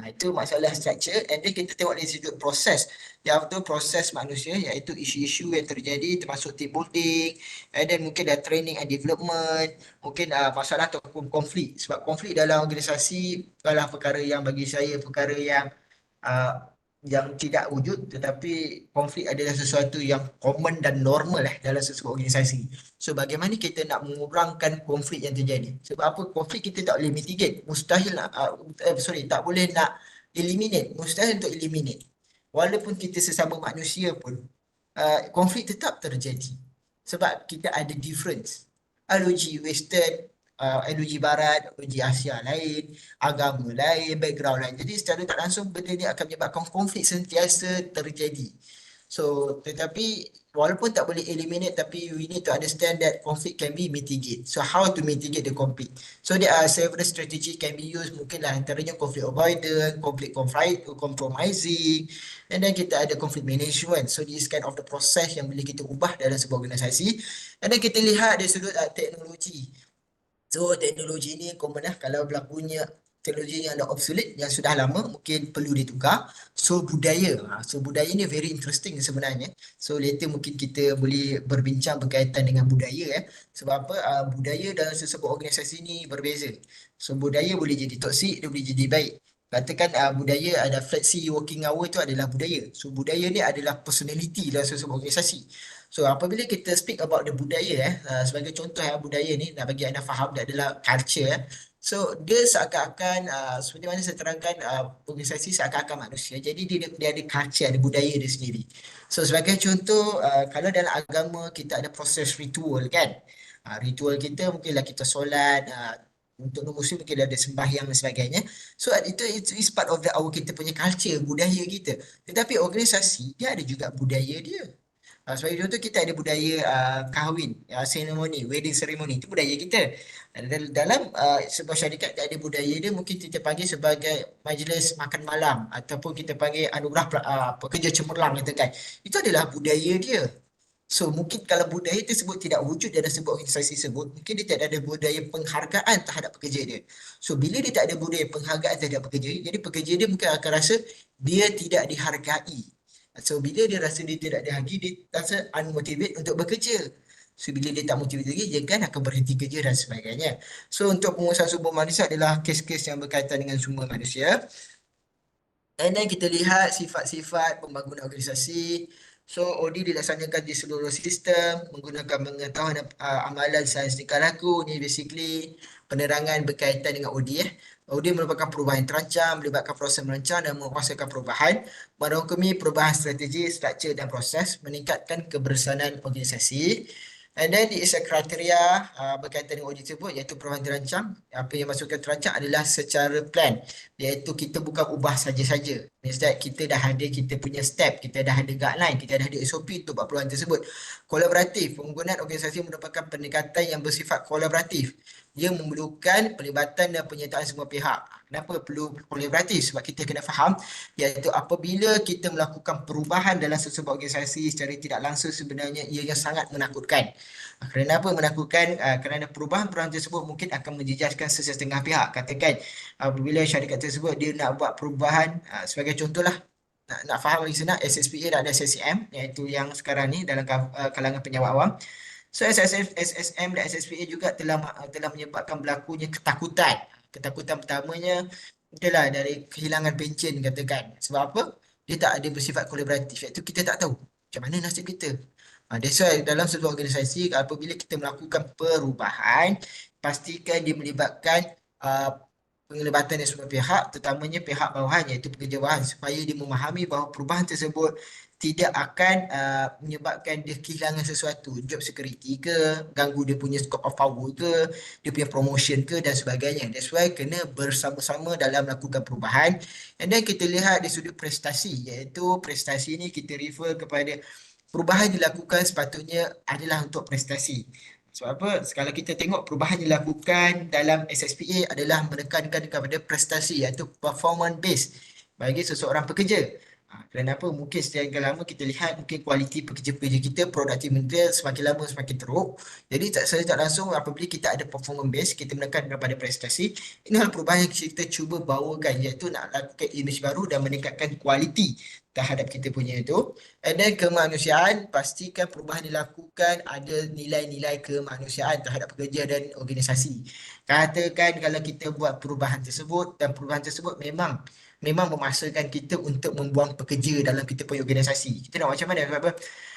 Speaker 1: Itu masalah structure. And then kita tengok dari sudut proses. Yang tu proses manusia, iaitu isu-isu yang terjadi termasuk team building, and then mungkin ada training and development, mungkin masalah ataupun konflik. Sebab konflik dalam organisasi adalah perkara yang bagi saya perkara uh, yang tidak wujud, tetapi konflik adalah sesuatu yang common dan normal dalam sebuah organisasi. So bagaimana kita nak mengurangkan konflik yang terjadi? Sebab apa? Konflik kita tak boleh mitigate, mustahil nak, tak boleh nak eliminate, mustahil untuk eliminate. Walaupun kita sesama manusia pun, konflik tetap terjadi. Sebab kita ada difference. Ideologi Western, ideologi Barat, ideologi Asia lain, agama lain, background lain. Jadi secara tak langsung benda ni akan menyebabkan konflik sentiasa terjadi. So tetapi walaupun tak boleh eliminate, tapi we need to understand that conflict can be mitigate. So how to mitigate the conflict? So there are several strategy can be used. Mungkinlah antaranya conflict avoidance, compromising, and then kita ada conflict management. So this kind of the process yang boleh kita ubah dalam sebuah organisasi. And then kita lihat dari sudut teknologi. So teknologi ni common kalau berlakunya teknologi yang dah obsolete, yang sudah lama, mungkin perlu ditukar. So budaya, so budaya ni very interesting sebenarnya. So later mungkin kita boleh berbincang berkaitan dengan budaya. Sebab apa? Budaya dalam sesebuah organisasi ni berbeza. So budaya boleh jadi toksik, dia boleh jadi baik. Katakan budaya ada flexi working hour, tu adalah budaya. So budaya ni adalah personality dalam sesebuah organisasi. So apabila kita speak about the budaya, sebagai contoh budaya ni nak bagi anda faham, dia adalah culture. So dia seakan-akan seperti mana saya terangkan, organisasi seakan-akan manusia. Jadi dia ada culture, ada budaya dia sendiri. So sebagai contoh, kalau dalam agama kita ada proses ritual kan. Ritual kita mungkinlah kita solat, untuk non-Muslim mungkin ada sembahyang dan sebagainya. So itu is part of our kita punya culture, budaya kita. Tetapi organisasi dia ada juga budaya dia. Sebagai contoh kita ada budaya kahwin, ceremony, wedding ceremony, itu budaya kita. Dalam sebuah syarikat ada budaya dia mungkin kita panggil sebagai majlis makan malam ataupun kita panggil anugerah pekerja cemerlang katakan. Itu adalah budaya dia. So mungkin kalau budaya tersebut tidak wujud dalam sebuah organisasi tersebut, mungkin dia tidak ada budaya penghargaan terhadap pekerja dia. So bila dia tak ada budaya penghargaan terhadap pekerja, jadi pekerja dia mungkin akan rasa dia tidak dihargai. So bila dia rasa dia tidak dihargai, dia rasa unmotivated untuk bekerja. So bila dia tak motivate lagi, dia kan akan berhenti kerja dan sebagainya. So untuk pengurusan sumber manusia adalah kes-kes yang berkaitan dengan sumber manusia. And then kita lihat sifat-sifat pembangunan organisasi. So OD dilaksanakan di seluruh sistem menggunakan pengetahuan amalan sains tingkah laku. Ni basically penerangan berkaitan dengan OD. OD merupakan perubahan yang terancam, melibatkan proses merancang dan menguasaikan perubahan, merangkumi perubahan strategi, struktur dan proses, meningkatkan kebersamaan organisasi. And then it is a kriteria berkaitan dengan OD tersebut iaitu perubahan terancam. Apa yang masukkan terancam adalah secara plan, iaitu kita bukan ubah saja-saja. Instead kita dah ada kita punya step, kita dah ada guideline, kita dah ada SOP untuk buat perubahan tersebut. Kolaboratif, penggunaan organisasi merupakan pendekatan yang bersifat kolaboratif. Dia memerlukan pelibatan dan penyertaan semua pihak. Kenapa perlu kolaboratif? Sebab kita kena faham, iaitu apabila kita melakukan perubahan dalam sesebuah organisasi secara tidak langsung, sebenarnya ia yang sangat menakutkan. Kerana apa menakutkan? Kerana perubahan-perubahan tersebut mungkin akan menjejaskan sesetengah pihak. Katakan apabila syarikat tersebut dia nak buat perubahan, sebagai contohlah, nak faham lagi senang, SSPA dan ada SSM, iaitu yang sekarang ni dalam kalangan penyewa awam. So SSM dan SSPA juga telah menyebabkan berlakunya ketakutan. Ketakutan pertamanya adalah dari kehilangan pencen katakan. Sebab apa? Dia tak ada bersifat kolaboratif, iaitu kita tak tahu macam mana nasib kita. That's why dalam sebuah organisasi apabila kita melakukan perubahan, pastikan dia melibatkan uh, penglibatan dari semua pihak, terutamanya pihak bawahan iaitu pekerja bawahan, supaya dia memahami bahawa perubahan tersebut tidak akan menyebabkan dia kehilangan sesuatu, job security ke, ganggu dia punya scope of power ke, dia punya promotion ke dan sebagainya. That's why kena bersama-sama dalam melakukan perubahan. And then kita lihat di sudut prestasi, iaitu prestasi ni kita refer kepada perubahan dilakukan sepatutnya adalah untuk prestasi. Sebab apa? Kalau kita tengok perubahan dilakukan dalam SSPA adalah menekankan kepada prestasi iaitu performance based bagi seseorang pekerja. Kerana apa? Mungkin setiap lama kita lihat mungkin kualiti pekerja-pekerja kita, produktiviti semakin lama semakin teruk. Jadi secara tak langsung apabila kita ada performance base, kita menekan kepada prestasi. Ini hal perubahan yang kita cuba bawakan iaitu nak lakukan image baru dan meningkatkan kualiti terhadap kita punya itu. And then kemanusiaan, pastikan perubahan dilakukan ada nilai-nilai kemanusiaan terhadap pekerja dan organisasi. Katakan kalau kita buat perubahan tersebut dan perubahan tersebut memang memaksakan kita untuk membuang pekerja dalam kita punya organisasi. Kita nak macam mana? Sebab apa?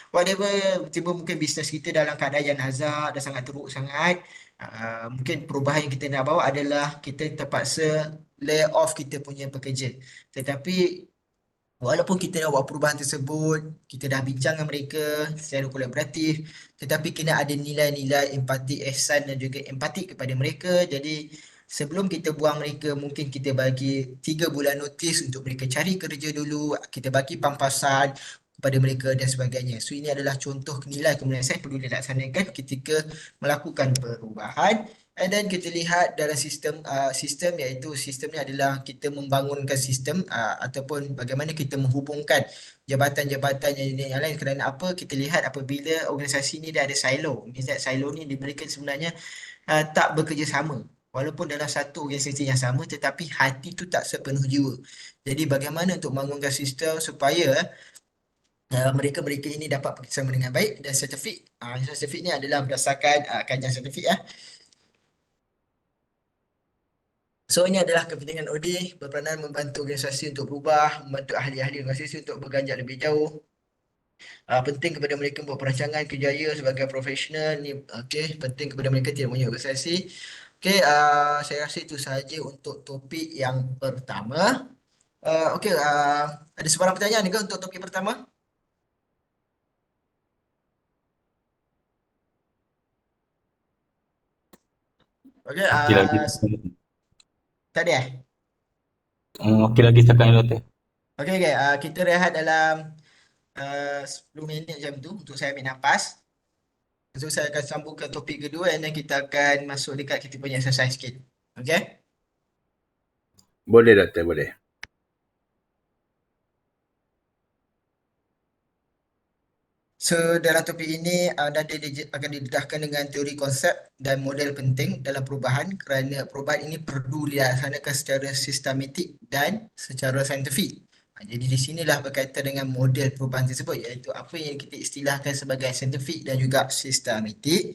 Speaker 1: Whatever, tiba mungkin bisnes kita dalam keadaan yang hazard dan sangat teruk sangat. Mungkin perubahan yang kita nak bawa adalah kita terpaksa lay off kita punya pekerja. Tetapi walaupun kita nak buat perubahan tersebut, kita dah bincang dengan mereka secara kolaboratif, tetapi kena ada nilai-nilai empati, ihsan dan juga empati kepada mereka. Jadi sebelum kita buang mereka, mungkin kita bagi 3 bulan notis untuk mereka cari kerja dulu, kita bagi pampasan kepada mereka dan sebagainya. So ini adalah contoh nilai kemudian saya perlu dilaksanakan ketika melakukan perubahan. And then kita lihat dalam sistem iaitu sistem ni adalah kita membangunkan sistem ataupun bagaimana kita menghubungkan jabatan-jabatan yang lain. Kerana apa? Kita lihat apabila organisasi ni dah ada silo. Means that silo ni mereka sebenarnya tak bekerja sama. Walaupun dalam satu organisasi yang sama tetapi hati tu tak sepenuh jiwa. Jadi bagaimana untuk membangunkan sistem supaya mereka-mereka ini dapat bekerjasama dengan baik dan sertifik. Sertifik ni adalah berdasarkan kajian sertifik ya. So ini adalah kepentingan OD berperanan membantu organisasi untuk berubah, membantu ahli-ahli organisasi untuk berganjak lebih jauh. Penting kepada mereka membuat perancangan kerjaya sebagai profesional ni, okey, penting kepada mereka tidak punya organisasi. Okey, saya rasa itu sahaja untuk topik yang pertama. Okey, ada sebarang pertanyaan ke untuk topik pertama? Okey,
Speaker 2: Okey lagi.
Speaker 1: tak ada eh?
Speaker 2: Okey lagi setakat ni doktor.
Speaker 1: Okey, okey, kita rehat dalam 10 minit macam tu untuk saya ambil nafas. So saya akan sambung ke topik kedua dan kita akan masuk dekat kita punya exercise sikit. Okay?
Speaker 2: Boleh doktor, boleh.
Speaker 1: So dalam topik ini nanti akan didedahkan dengan teori konsep dan model penting dalam perubahan kerana perubahan ini perlu dilaksanakan secara sistematik dan secara saintifik. Jadi di sinilah berkaitan dengan model perubahan tersebut iaitu apa yang kita istilahkan sebagai saintifik dan juga sistematik.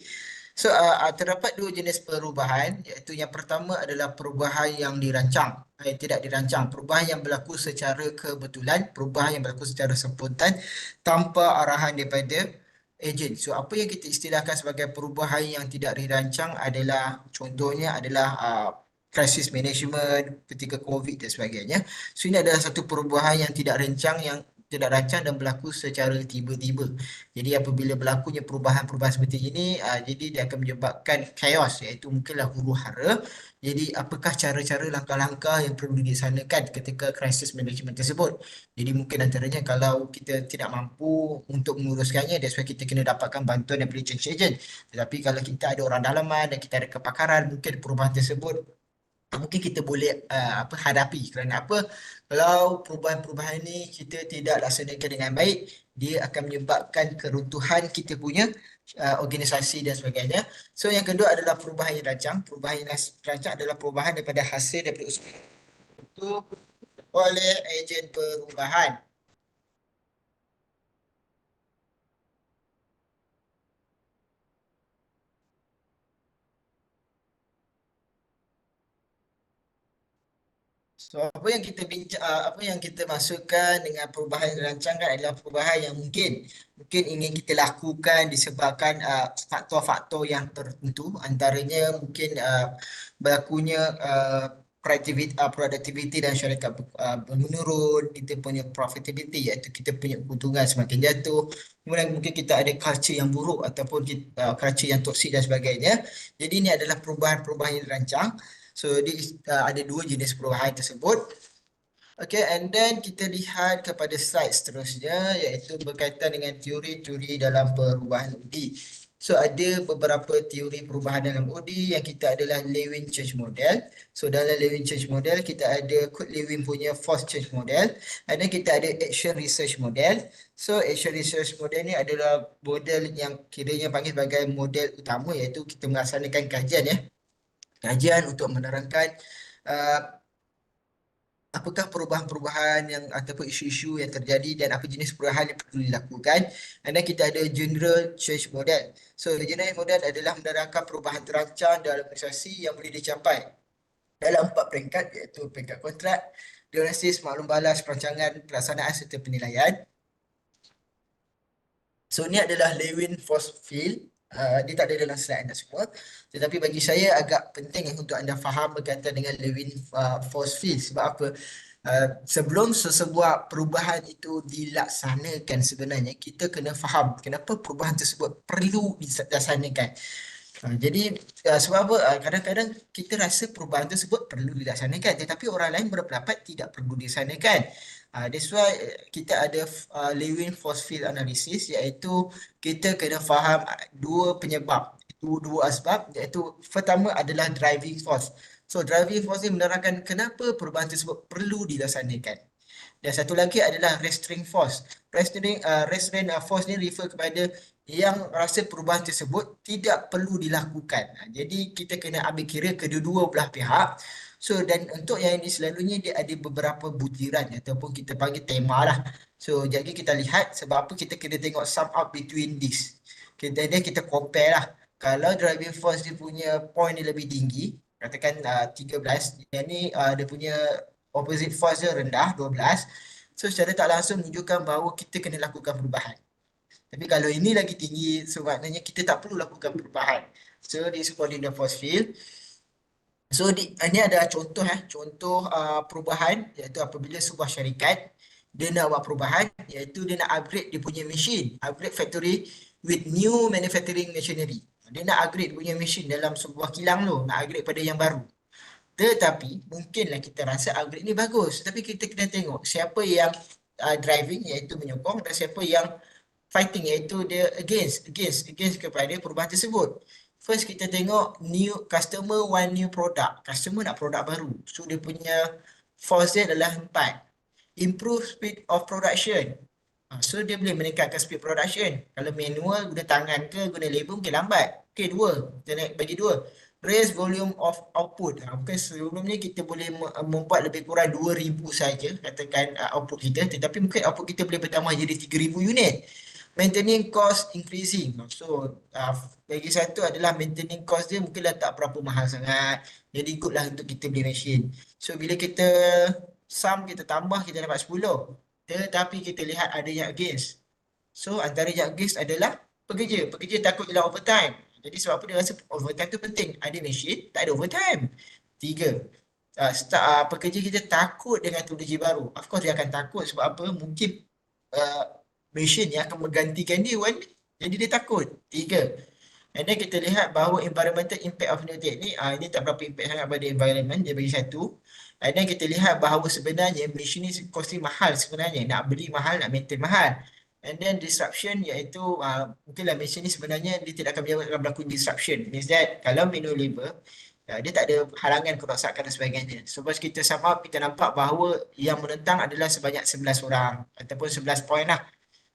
Speaker 1: So terdapat dua jenis perubahan iaitu yang pertama adalah perubahan yang dirancang, tidak dirancang, perubahan yang berlaku secara kebetulan, perubahan yang berlaku secara spontan tanpa arahan daripada ejen. So apa yang kita istilahkan sebagai perubahan yang tidak dirancang adalah contohnya adalah crisis management ketika COVID dan sebagainya. So ini adalah satu perubahan yang tidak rancang dan berlaku secara tiba-tiba. Jadi apabila berlakunya perubahan-perubahan seperti ini, jadi dia akan menyebabkan chaos iaitu mungkinlah huru hara. Jadi apakah cara-cara langkah-langkah yang perlu dilaksanakan ketika crisis management tersebut? Jadi mungkin antaranya kalau kita tidak mampu untuk menguruskannya, that's why kita kena dapatkan bantuan daripada change agent. Tetapi kalau kita ada orang dalaman dan kita ada kepakaran, mungkin perubahan tersebut mungkin kita boleh hadapi. Kerana apa? Kalau perubahan-perubahan ini kita tidak laksanakan dengan baik, dia akan menyebabkan keruntuhan kita punya organisasi dan sebagainya. So yang kedua adalah perubahan yang rancang. Perubahan yang rancang adalah perubahan daripada hasil daripada usaha itu oleh ejen perubahan. So, apa yang kita masukkan dengan perubahan rancangan adalah perubahan yang mungkin ingin kita lakukan disebabkan faktor-faktor yang tertentu, antaranya mungkin berlakunya productivity dan syarikat menurun, kita punya profitability iaitu kita punya keuntungan semakin jatuh. Kemudian mungkin kita ada culture yang buruk ataupun culture yang toksik dan sebagainya. Jadi ini adalah perubahan-perubahan yang dirancang. So ada dua jenis perubahan tersebut. Okay, and then kita lihat kepada slide seterusnya iaitu berkaitan dengan teori-teori dalam perubahan OD. So ada beberapa teori perubahan dalam OD yang kita adalah Lewin Change Model. So dalam Lewin Change Model kita ada Kurt Lewin punya Force Change Model. And then kita ada Action Research Model. So Action Research Model ni adalah model yang kiranya panggil sebagai model utama iaitu kita melaksanakan kajian kajian untuk menerangkan uh, apakah perubahan-perubahan yang ataupun isu-isu yang terjadi dan apa jenis perubahan yang perlu dilakukan. Dan then kita ada General Change Model. So General Model adalah menerangkan perubahan terancang dalam organisasi yang boleh dicapai dalam 4 peringkat iaitu peringkat kontrak, diagnosis, maklum balas, perancangan, pelaksanaan serta penilaian. So ni adalah Lewin force field. Dia tak ada dalam slide anda semua. Tetapi bagi saya agak penting untuk anda faham berkaitan dengan Lewin force field. Sebab apa? Sebelum sesebuah perubahan itu dilaksanakan sebenarnya, kita kena faham kenapa perubahan tersebut perlu dilaksanakan. Jadi sebab apa? Kadang-kadang kita rasa perubahan tersebut perlu dilaksanakan tetapi orang lain berpendapat tidak perlu dilaksanakan. That's why kita ada Lewin force field analysis iaitu kita kena faham dua penyebab. Itu dua asbab iaitu pertama adalah driving force. So driving force ni menerangkan kenapa perubahan tersebut perlu dilaksanakan. Dan satu lagi adalah restraint force. Restraint force ni refer kepada yang rasa perubahan tersebut tidak perlu dilakukan. Jadi kita kena ambil kira kedua-dua belah pihak. So dan untuk yang ini selalunya dia ada beberapa butiran ataupun kita panggil tema lah. So jadi kita lihat sebab apa kita kena tengok sum up between this. Kita compare lah. Kalau driving force dia punya point dia lebih tinggi, katakan 13, yang ni dia punya opposite force dia rendah 12. So secara tak langsung menunjukkan bahawa kita kena lakukan perubahan. Tapi kalau ini lagi tinggi, so maknanya kita tak perlu lakukan perubahan. So this is called in the force field. So ini ada contoh perubahan iaitu apabila sebuah syarikat dia nak buat perubahan iaitu dia nak upgrade dia punya machine, upgrade factory with new manufacturing machinery. Dia nak upgrade dia punya machine dalam sebuah kilang tu, nak upgrade pada yang baru. Tetapi mungkinlah kita rasa upgrade ni bagus. Tapi kita kena tengok siapa yang driving iaitu menyokong, dan siapa yang fighting iaitu dia against kepada perubahan tersebut. First kita tengok new customer want new product. Customer nak produk baru. So dia punya force dia adalah 4. Improve speed of production. So dia boleh meningkatkan speed production. Kalau manual guna tangan ke guna labor mungkin lambat. Okay, 2. Kita naik bagi 2. Raise volume of output. Mungkin sebelum ni kita boleh membuat lebih kurang 2,000 saja katakan output kita, tetapi mungkin output kita boleh bertambah jadi 3,000 unit. Maintaining cost increasing. So bagi satu adalah maintaining cost dia mungkinlah tak berapa mahal sangat. Jadi good lah untuk kita beli mesin. So bila kita kita tambah kita dapat 10. Tetapi kita lihat ada yang against. So antara yang against adalah pekerja. Pekerja takut hilang overtime. Jadi sebab apa dia rasa overtime tu penting. Ada mesin, tak ada overtime. 3. Pekerja kita takut dengan teknologi baru. Of course dia akan takut sebab apa? Mungkin uh, mesin yang akan menggantikan dia one day. Jadi dia takut. 3. And then kita lihat bahawa environmental impact of new technique, ini tak berapa impact sangat pada environment, dia bagi 1. And then kita lihat bahawa sebenarnya mesin ni costing mahal sebenarnya. Nak beli mahal, nak maintain mahal. And then disruption iaitu mungkinlah mesin ni sebenarnya dia tidak akan menyebabkan berlaku disruption. Means that kalau manual labor, dia tak ada halangan kerosakan dan sebagainya. So pas kita sum up, kita nampak bahawa yang menentang adalah sebanyak 11 orang ataupun 11 poin lah.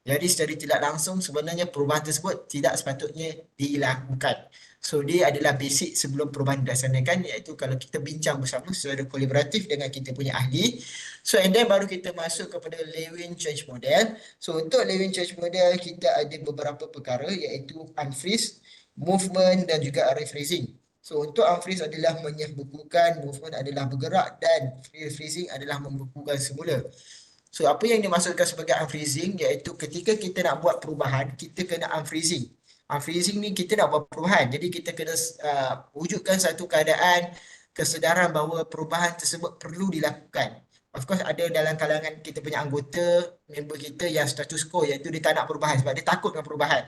Speaker 1: Jadi secara tidak langsung sebenarnya perubahan tersebut tidak sepatutnya dilakukan. So dia adalah basic sebelum perubahan dilaksanakan, iaitu kalau kita bincang bersama secara kolaboratif dengan kita punya ahli. So and then baru kita masuk kepada Lewin change model. So untuk Lewin change model kita ada beberapa perkara iaitu unfreeze, movement dan juga rephrasing. So untuk unfreeze adalah menyebekukan, movement adalah bergerak dan freezing adalah membekukan semula. So apa yang dimaksudkan sebagai unfreezing iaitu ketika kita nak buat perubahan, kita kena unfreezing. Unfreezing ni kita nak buat perubahan. Jadi kita kena wujudkan satu keadaan kesedaran bahawa perubahan tersebut perlu dilakukan. Of course ada dalam kalangan kita punya anggota, member kita yang status quo iaitu dia tak nak perubahan sebab dia takut dengan perubahan.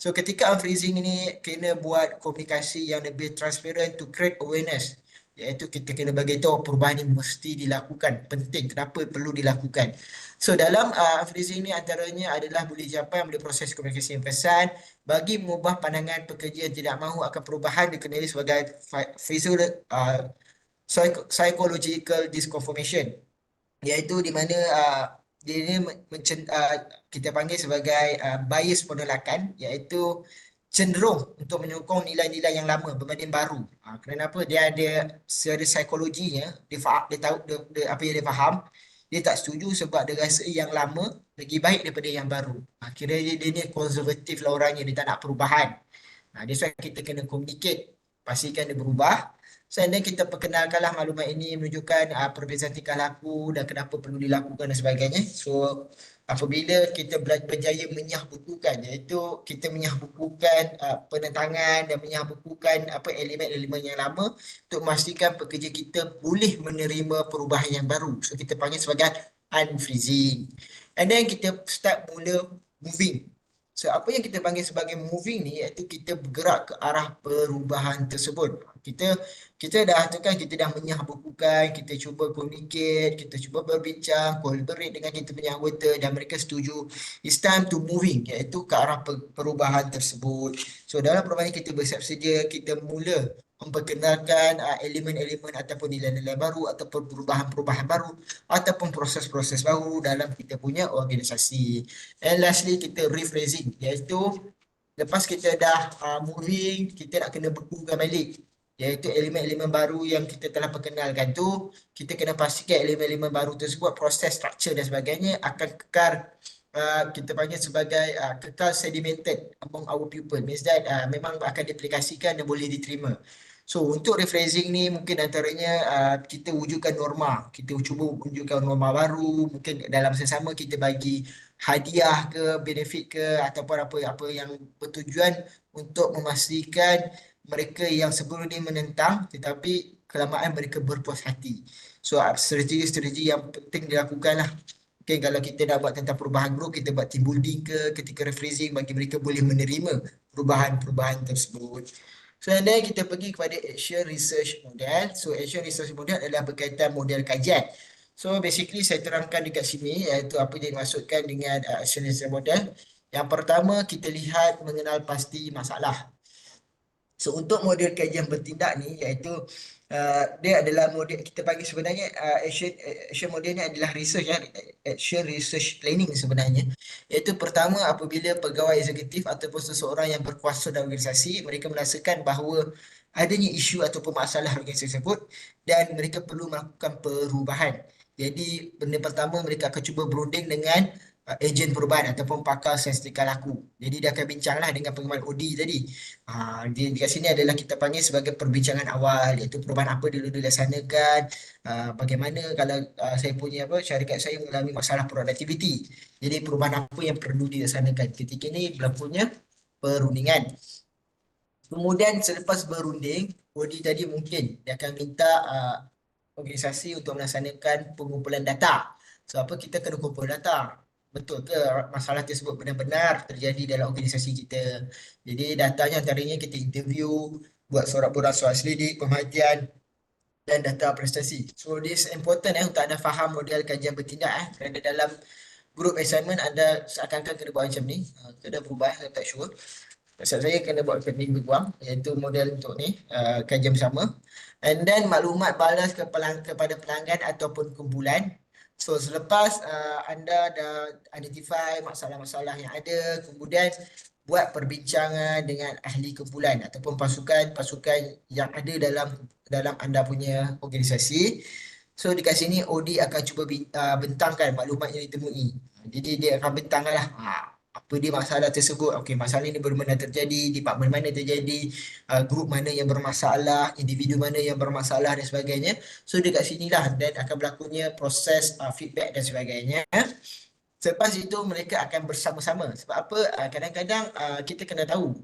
Speaker 1: So ketika unfreezing ini kena buat komunikasi yang lebih transparent to create awareness. Iaitu kita kena bagi tahu perubahan ini mesti dilakukan, penting, kenapa perlu dilakukan. So dalam freezing ni antaranya adalah boleh jawapan, boleh proses komunikasi yang pesan, bagi mengubah pandangan pekerja yang tidak mahu akan perubahan dikenali sebagai psychological disconformation, iaitu di mana dia ini kita panggil sebagai bias penolakan, iaitu cenderung untuk menyokong nilai-nilai yang lama berbanding baru. Kenapa? Dia ada secara psikologinya, dia tahu apa yang dia faham, dia tak setuju sebab dia rasa yang lama lagi baik daripada yang baru. Kira dia ni konservatif lah orangnya, dia tak nak perubahan. That's why kita kena communicate, pastikan dia berubah. So and then kita perkenalkanlah maklumat ini menunjukkan perbezaan tingkah laku dan kenapa perlu dilakukan dan sebagainya. So apabila kita berjaya menyahbukukan, iaitu kita menyahbukukan penentangan dan menyahbukukan elemen-elemen yang lama untuk memastikan pekerja kita boleh menerima perubahan yang baru. So kita panggil sebagai unfreezing. And then kita start mula moving. So apa yang kita panggil sebagai moving ni iaitu kita bergerak ke arah perubahan tersebut. Kita dah tu kan, kita dah menyahbukukan, kita cuba communicate, kita cuba berbincang, collaborate dengan kita punya anggota dan mereka setuju. It's time to moving, iaitu ke arah perubahan tersebut. So dalam perubahan ini kita bersiap sedia, kita mula memperkenalkan elemen-elemen ataupun nilai-nilai baru ataupun perubahan-perubahan baru ataupun proses-proses baru dalam kita punya organisasi. And lastly kita rephrasing, iaitu lepas kita dah moving, kita nak kena bekukan balik, iaitu elemen-elemen baru yang kita telah perkenalkan tu, kita kena pastikan elemen-elemen baru tersebut, proses, structure dan sebagainya akan kekal, kita panggil sebagai kekal sedimented among our pupil. Means that memang akan diaplikasikan dan boleh diterima. So untuk rephrasing ni mungkin antaranya kita wujudkan norma, kita cuba wujudkan norma baru, mungkin dalam masa sama kita bagi hadiah ke, benefit ke ataupun apa yang bertujuan untuk memastikan mereka yang sebelum ni menentang tetapi kelamaan mereka berpuas hati. So strategi-strategi yang penting dilakukan lah. Okay, kalau kita nak buat tentang perubahan grup, kita buat team building ke ketika rephrasing bagi mereka boleh menerima perubahan-perubahan tersebut. So and then kita pergi kepada action research model. So action research model adalah berkaitan model kajian. So basically saya terangkan dekat sini iaitu apa yang dimaksudkan dengan action research model. Yang pertama kita lihat mengenal pasti masalah. So untuk model kajian bertindak ni iaitu dia adalah model kita panggil sebenarnya action model ni adalah research action research planning sebenarnya. Iaitu pertama apabila pegawai eksekutif ataupun seseorang yang berkuasa dalam organisasi mereka merasakan bahawa adanya isu ataupun masalah organisasi tersebut dan mereka perlu melakukan perubahan. Jadi benda pertama mereka akan cuba berunding dengan ejen perubahan ataupun pakar statistika laku. Jadi dia akan bincanglah dengan pengemal OD tadi. Di kat sini adalah kita panggil sebagai perbincangan awal iaitu perubahan apa dulu dilaksanakan, bagaimana kalau saya punya syarikat saya mengalami masalah produktiviti. Jadi perubahan apa yang perlu dilaksanakan. Ketika ini berlakunya perundingan. Kemudian selepas berunding, OD tadi mungkin dia akan minta organisasi untuk melaksanakan pengumpulan data. So apa kita kena kumpul data. Betul ke masalah tersebut benar-benar terjadi dalam organisasi kita. Jadi datanya antaranya kita interview, buat sorak-borang soal selidik, pemerhatian dan data prestasi. So this important untuk anda faham model kajian bertindak kerana dalam group assignment anda seakan-akan kena buat macam ni. Kita dah berubah, saya tak sure. Pasal saya kena buat ke minggu buang iaitu model untuk ni kajian bersama. And then maklumat balas kepada pelanggan ataupun kumpulan. So selepas anda dah identify masalah-masalah yang ada, kemudian buat perbincangan dengan ahli kumpulan ataupun pasukan-pasukan yang ada dalam dalam anda punya organisasi. So dekat sini OD akan cuba bentangkan maklumat yang ditemui. Jadi dia akan bentangkan lah apa dia masalah tersebut. Okey, masalah ini benar-benar terjadi, departmen mana terjadi, grup mana yang bermasalah, individu mana yang bermasalah dan sebagainya. So dekat sinilah dan akan berlakunya proses feedback dan sebagainya. Selepas itu mereka akan bersama-sama. Sebab apa? Kadang-kadang kita kena tahu.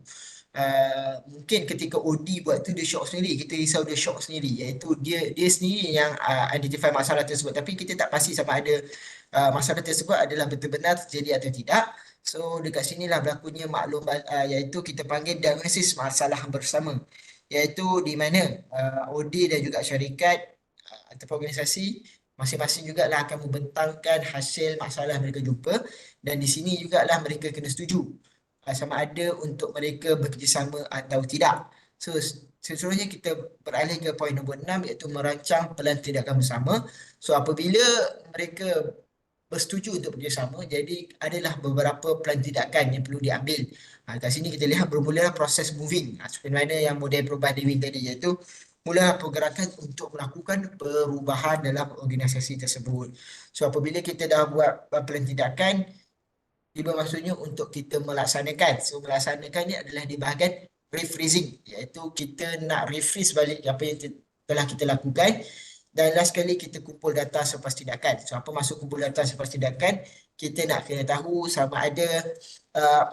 Speaker 1: Mungkin ketika OD buat tu dia shock sendiri, kita risau dia shock sendiri, iaitu dia sendiri yang identify masalah tersebut, tapi kita tak pasti sama ada masalah tersebut adalah betul-benar terjadi atau tidak. So dekat sinilah berlakunya maklum iaitu kita panggil diagnosis masalah bersama, iaitu di mana OD dan juga syarikat ataupun organisasi masing-masing juga lah akan membentangkan hasil masalah mereka jumpa dan di sini juga lah mereka kena setuju sama ada untuk mereka bekerjasama atau tidak. So seterusnya kita beralih ke poin nombor 6 iaitu merancang pelan tindakan bersama. So apabila mereka bersetuju untuk bekerjasama, jadi adalah beberapa pelan tindakan yang perlu diambil. Kat sini kita lihat bermula proses moving. Seperti mana yang model perubahan Dewing tadi iaitu mula pergerakan untuk melakukan perubahan dalam organisasi tersebut. So apabila kita dah buat pelan tindakan, tiba maksudnya untuk kita melaksanakan. So melaksanakan ni adalah di bahagian rephrasing, iaitu kita nak rephrase balik apa yang telah kita lakukan. Dan last sekali kita kumpul data selepas tindakan. So apa maksud kumpul data selepas tindakan? Kita nak kena tahu sama ada uh,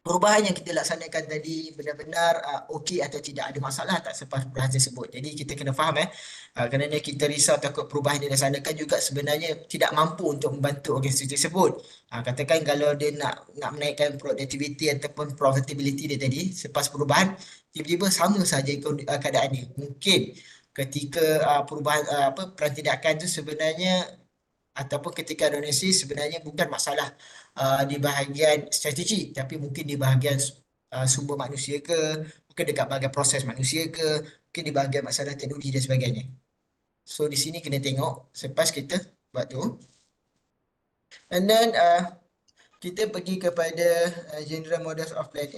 Speaker 1: perubahan yang kita laksanakan tadi benar-benar okey atau tidak, ada masalah tak selepas perubahan tersebut. Jadi kita kena faham kerana kita risau takut perubahan yang dilaksanakan juga sebenarnya tidak mampu untuk membantu organisasi tersebut. Katakan kalau dia nak menaikkan productivity ataupun profitability dia tadi selepas perubahan, tiba-tiba sama saja keadaannya. Mungkin ketika perubahan perantindakan itu sebenarnya ataupun ketika donasi sebenarnya bukan masalah di bahagian strategi, tapi mungkin di bahagian sumber manusia ke, mungkin dekat bahagian proses manusia ke, mungkin di bahagian masalah teknologi dan sebagainya. So di sini kena tengok selepas kita buat tu. And then kita pergi kepada general models of plan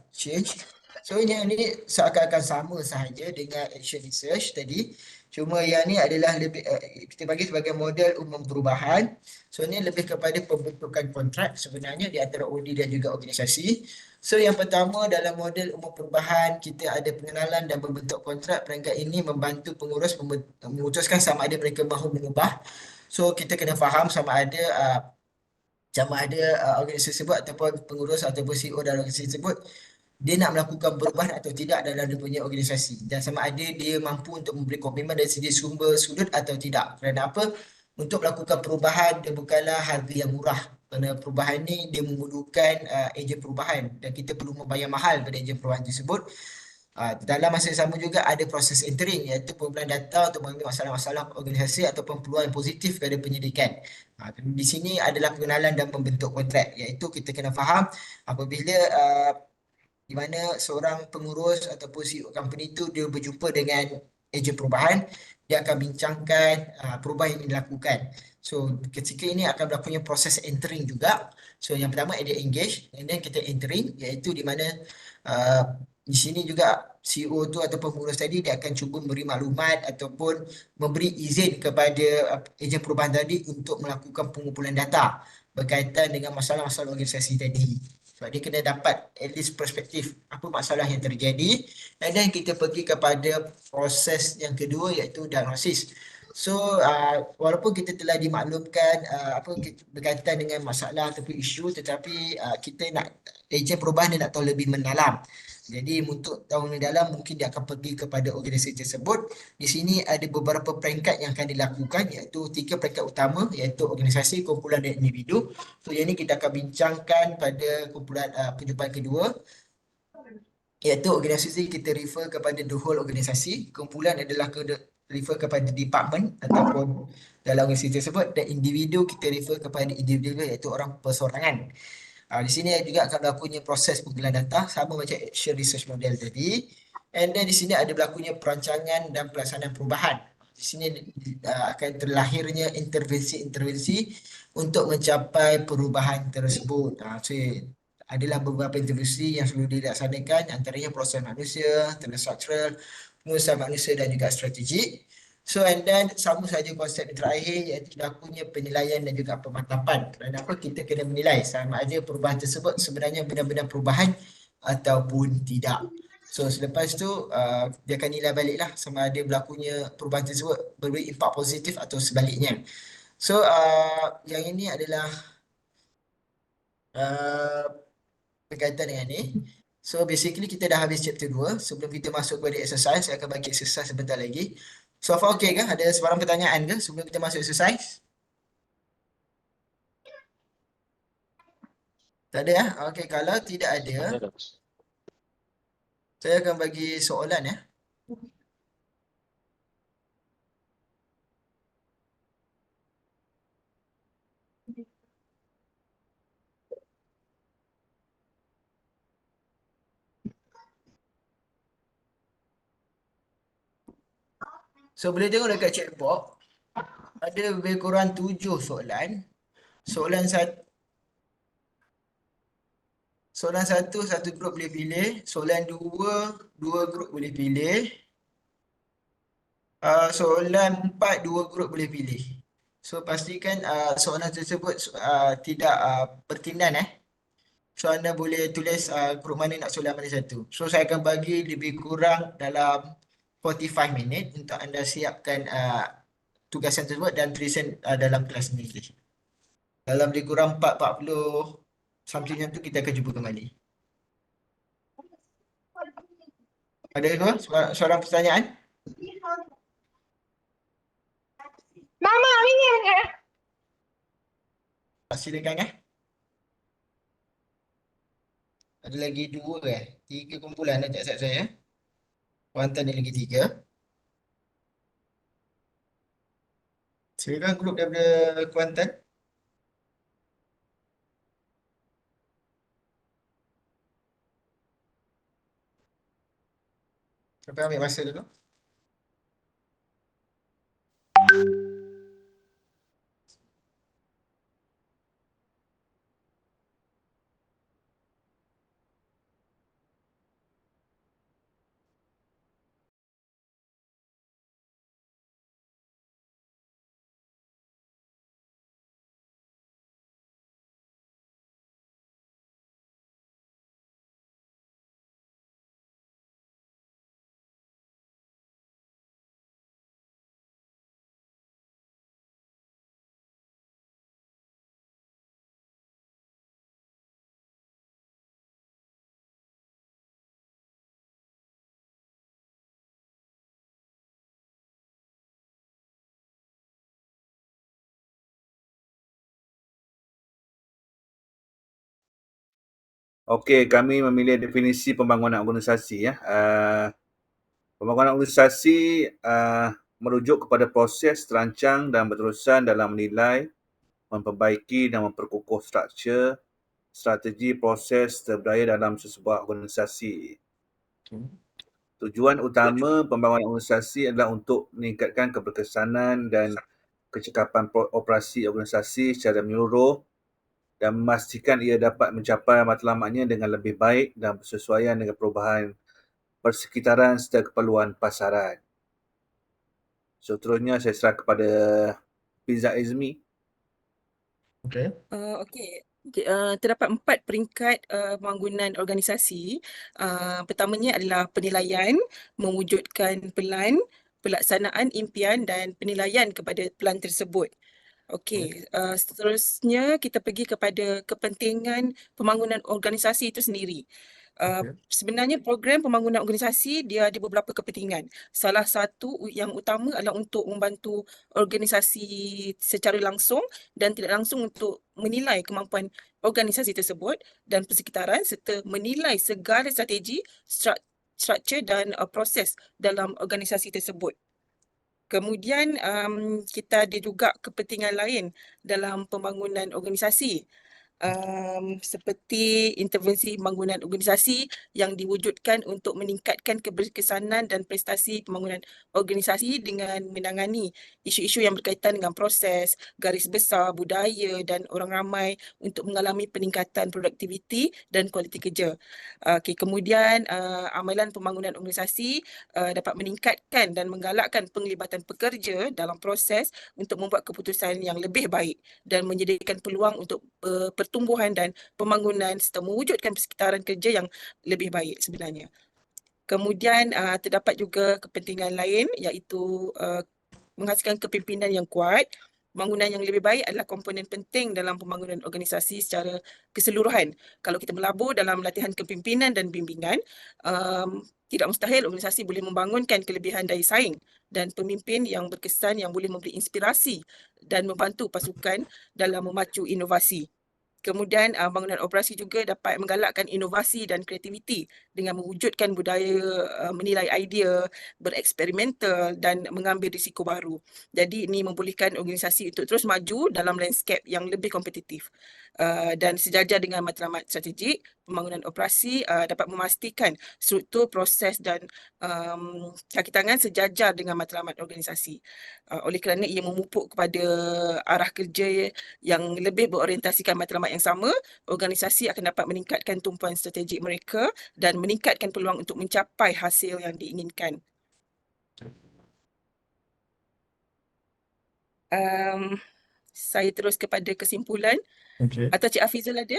Speaker 1: change. So yang ni seakan-akan sama sahaja dengan action research tadi. Cuma yang ni adalah lebih kita bagi sebagai model umum perubahan. So ini lebih kepada pembentukan kontrak sebenarnya di antara OD dan juga organisasi. So yang pertama dalam model umum perubahan kita ada pengenalan dan membentuk kontrak. Perangkat ini membantu pengurus memutuskan sama ada mereka mahu mengubah. So kita kena faham sama ada organisasi tersebut ataupun pengurus ataupun CEO dalam organisasi tersebut dia nak melakukan perubahan atau tidak dalam dia punya organisasi dan sama ada dia mampu untuk memberi komitmen dari segi sumber sudut atau tidak. Kerana apa? Untuk melakukan perubahan dia bukanlah harga yang murah. Kerana perubahan ni dia memerlukan ejen perubahan dan kita perlu membayar mahal pada ejen perubahan tersebut. Dalam masa yang sama juga ada proses entering iaitu pengumpulan data untuk mengambil masalah-masalah organisasi ataupun peluang yang positif kepada penyidikan. Di sini adalah pengenalan dan pembentuk kontrak iaitu kita kena faham apabila di mana seorang pengurus ataupun CEO company itu dia berjumpa dengan ejen perubahan, dia akan bincangkan perubahan yang dilakukan. So ketika ini akan berlakunya proses entering juga. So yang pertama dia engage, and then kita entering iaitu di mana uh, di sini juga CEO tu atau pengurus tadi dia akan cuba memberi maklumat ataupun memberi izin kepada ejen perubahan tadi untuk melakukan pengumpulan data berkaitan dengan masalah-masalah organisasi tadi. Sebab dia kena dapat at least perspektif apa masalah yang terjadi, dan then kita pergi kepada proses yang kedua iaitu diagnosis. So walaupun kita telah dimaklumkan berkaitan dengan masalah ataupun isu, tetapi kita nak ejen perubahan dia nak tahu lebih mendalam. Jadi untuk tahu lebih dalam mungkin dia akan pergi kepada organisasi tersebut. Di sini ada beberapa peringkat yang akan dilakukan iaitu tiga peringkat utama iaitu organisasi, kumpulan dan individu. So yang ini kita akan bincangkan pada kumpulan perjumpaan kedua iaitu organisasi kita refer kepada the whole organisasi, kumpulan adalah refer kepada department ataupun dalam organisasi tersebut, dan individu kita refer kepada individu iaitu orang persorangan. Di sini juga akan berlakunya proses pengumpulan data sama macam action research model tadi. And then di sini ada berlakunya perancangan dan pelaksanaan perubahan. Di sini akan terlahirnya intervensi-intervensi untuk mencapai perubahan tersebut. So, adalah beberapa intervensi yang selalu dilaksanakan antaranya proses manusia, transaksional, pengurusan manusia dan juga strategik. So and then sama saja konsep yang terakhir iaitu berlakunya penilaian dan juga pemantapan. Kerana apa kita kena menilai sama ada perubahan tersebut sebenarnya benar-benar perubahan ataupun tidak. So selepas tu dia akan nilai baliklah sama ada berlakunya perubahan tersebut berberi impak positif atau sebaliknya. So yang ini adalah uh, berkaitan dengan ni. So basically kita dah habis chapter 2. Sebelum kita masuk kepada exercise, saya akan bagi exercise sebentar lagi. So far okay ke? Ada sebarang pertanyaan ke sebelum kita masuk exercise? Tak ada ya? Okay, kalau tidak ada, saya akan bagi soalan ya. So boleh tengok dekat chatbox, ada lebih kurang 7 soalan. Soalan satu, soalan satu, satu grup boleh pilih. Soalan dua, dua grup boleh pilih. Soalan empat, dua grup boleh pilih. So pastikan soalan tersebut tidak bertindan So anda boleh tulis grup mana nak soalan mana satu. So saya akan bagi lebih kurang dalam 45 minit untuk anda siapkan tugasan tersebut dan tulisan dalam kelas sendiri. Dalam lebih kurang 40 something yang tu kita akan jumpa kembali. Ada ke soalan pertanyaan?
Speaker 2: Mama, ini ya.
Speaker 1: Silakan Ada lagi dua tiga kumpulan dah tak saya. Kuantan ada lagi tiga. Silakan grup daripada Kuantan. Siapa ambil masa dulu?
Speaker 3: Okey, kami memilih definisi pembangunan organisasi ya. Pembangunan organisasi merujuk kepada proses terancang dan berterusan dalam menilai, memperbaiki dan memperkukuh struktur, strategi, proses terbudaya dalam sesebuah organisasi. Tujuan utama pembangunan organisasi adalah untuk meningkatkan keberkesanan dan kecekapan operasi organisasi secara menyeluruh dan memastikan ia dapat mencapai matlamatnya dengan lebih baik dan bersesuaian dengan perubahan persekitaran serta keperluan pasaran. Seterusnya saya serah kepada Pizza Izmi.
Speaker 1: Okey.
Speaker 4: Okey. Terdapat 4 peringkat pembangunan organisasi. Pertamanya adalah penilaian, mewujudkan pelan, pelaksanaan impian dan penilaian kepada pelan tersebut. Okey, seterusnya kita pergi kepada kepentingan pembangunan organisasi itu sendiri. Sebenarnya program pembangunan organisasi dia ada beberapa kepentingan. Salah satu yang utama adalah untuk membantu organisasi secara langsung dan tidak langsung untuk menilai kemampuan organisasi tersebut dan persekitaran serta menilai segala strategi, struktur dan proses dalam organisasi tersebut. Kemudian kita ada juga kepentingan lain dalam pembangunan organisasi. Seperti intervensi pembangunan organisasi yang diwujudkan untuk meningkatkan keberkesanan dan prestasi pembangunan organisasi dengan menangani isu-isu yang berkaitan dengan proses, garis besar, budaya dan orang ramai untuk mengalami peningkatan produktiviti dan kualiti kerja. Kemudian amalan pembangunan organisasi dapat meningkatkan dan menggalakkan penglibatan pekerja dalam proses untuk membuat keputusan yang lebih baik dan menyediakan peluang untuk pertumbuhan dan pembangunan serta mewujudkan persekitaran kerja yang lebih baik sebenarnya. Kemudian terdapat juga kepentingan lain iaitu menghasilkan kepimpinan yang kuat. Pembangunan yang lebih baik adalah komponen penting dalam pembangunan organisasi secara keseluruhan. Kalau kita melabur dalam latihan kepimpinan dan bimbingan, tidak mustahil organisasi boleh membangunkan kelebihan daya saing dan pemimpin yang berkesan yang boleh memberi inspirasi dan membantu pasukan dalam memacu inovasi. Kemudian bangunan operasi juga dapat menggalakkan inovasi dan kreativiti dengan mewujudkan budaya menilai idea, bereksperimental dan mengambil risiko baru. Jadi ini membolehkan organisasi untuk terus maju dalam landscape yang lebih kompetitif. Dan sejajar dengan matlamat strategik, pembangunan operasi dapat memastikan struktur, proses dan kaki tangan sejajar dengan matlamat organisasi. Oleh kerana ia memupuk kepada arah kerja yang lebih berorientasikan matlamat yang sama, organisasi akan dapat meningkatkan tumpuan strategik mereka dan meningkatkan peluang untuk mencapai hasil yang diinginkan. Saya terus kepada kesimpulan.
Speaker 1: Okey.
Speaker 4: Atau Cik Hafizul ada?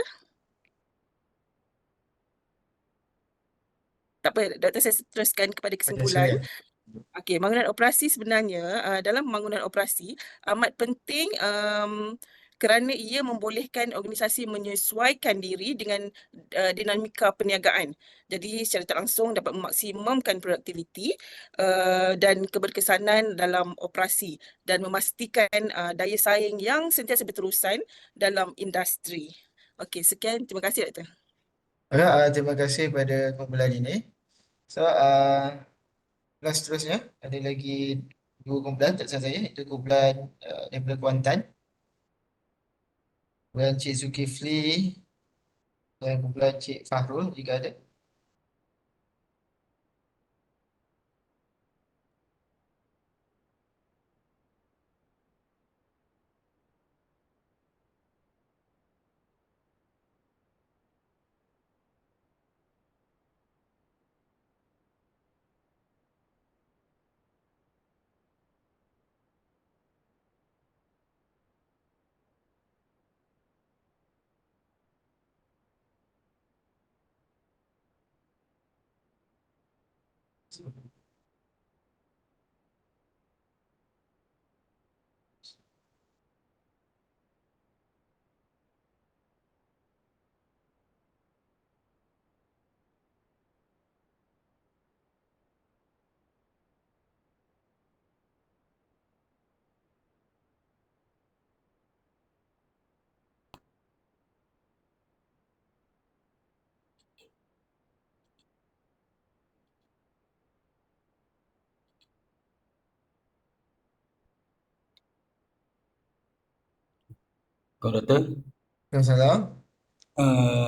Speaker 4: Tak apa, Doktor saya teruskan kepada kesimpulan.
Speaker 1: Silakan.
Speaker 4: Okey, pembangunan operasi sebenarnya dalam pembangunan operasi amat penting kerana ia membolehkan organisasi menyesuaikan diri dengan dinamika perniagaan. Jadi secara tak langsung dapat memaksimumkan produktiviti dan keberkesanan dalam operasi dan memastikan daya saing yang sentiasa berterusan dalam industri. Okey, sekian. Terima kasih, Doktor.
Speaker 1: Terima kasih pada kumpulan ini. So, kelas seterusnya ada lagi dua kumpulan tak salah saya, itu kumpulan daripada Kuantan, kumpulan Cik Zulkifli dan kumpulan Cik Fahrul jika ada.
Speaker 5: Kau Doktor,
Speaker 1: Assalamualaikum.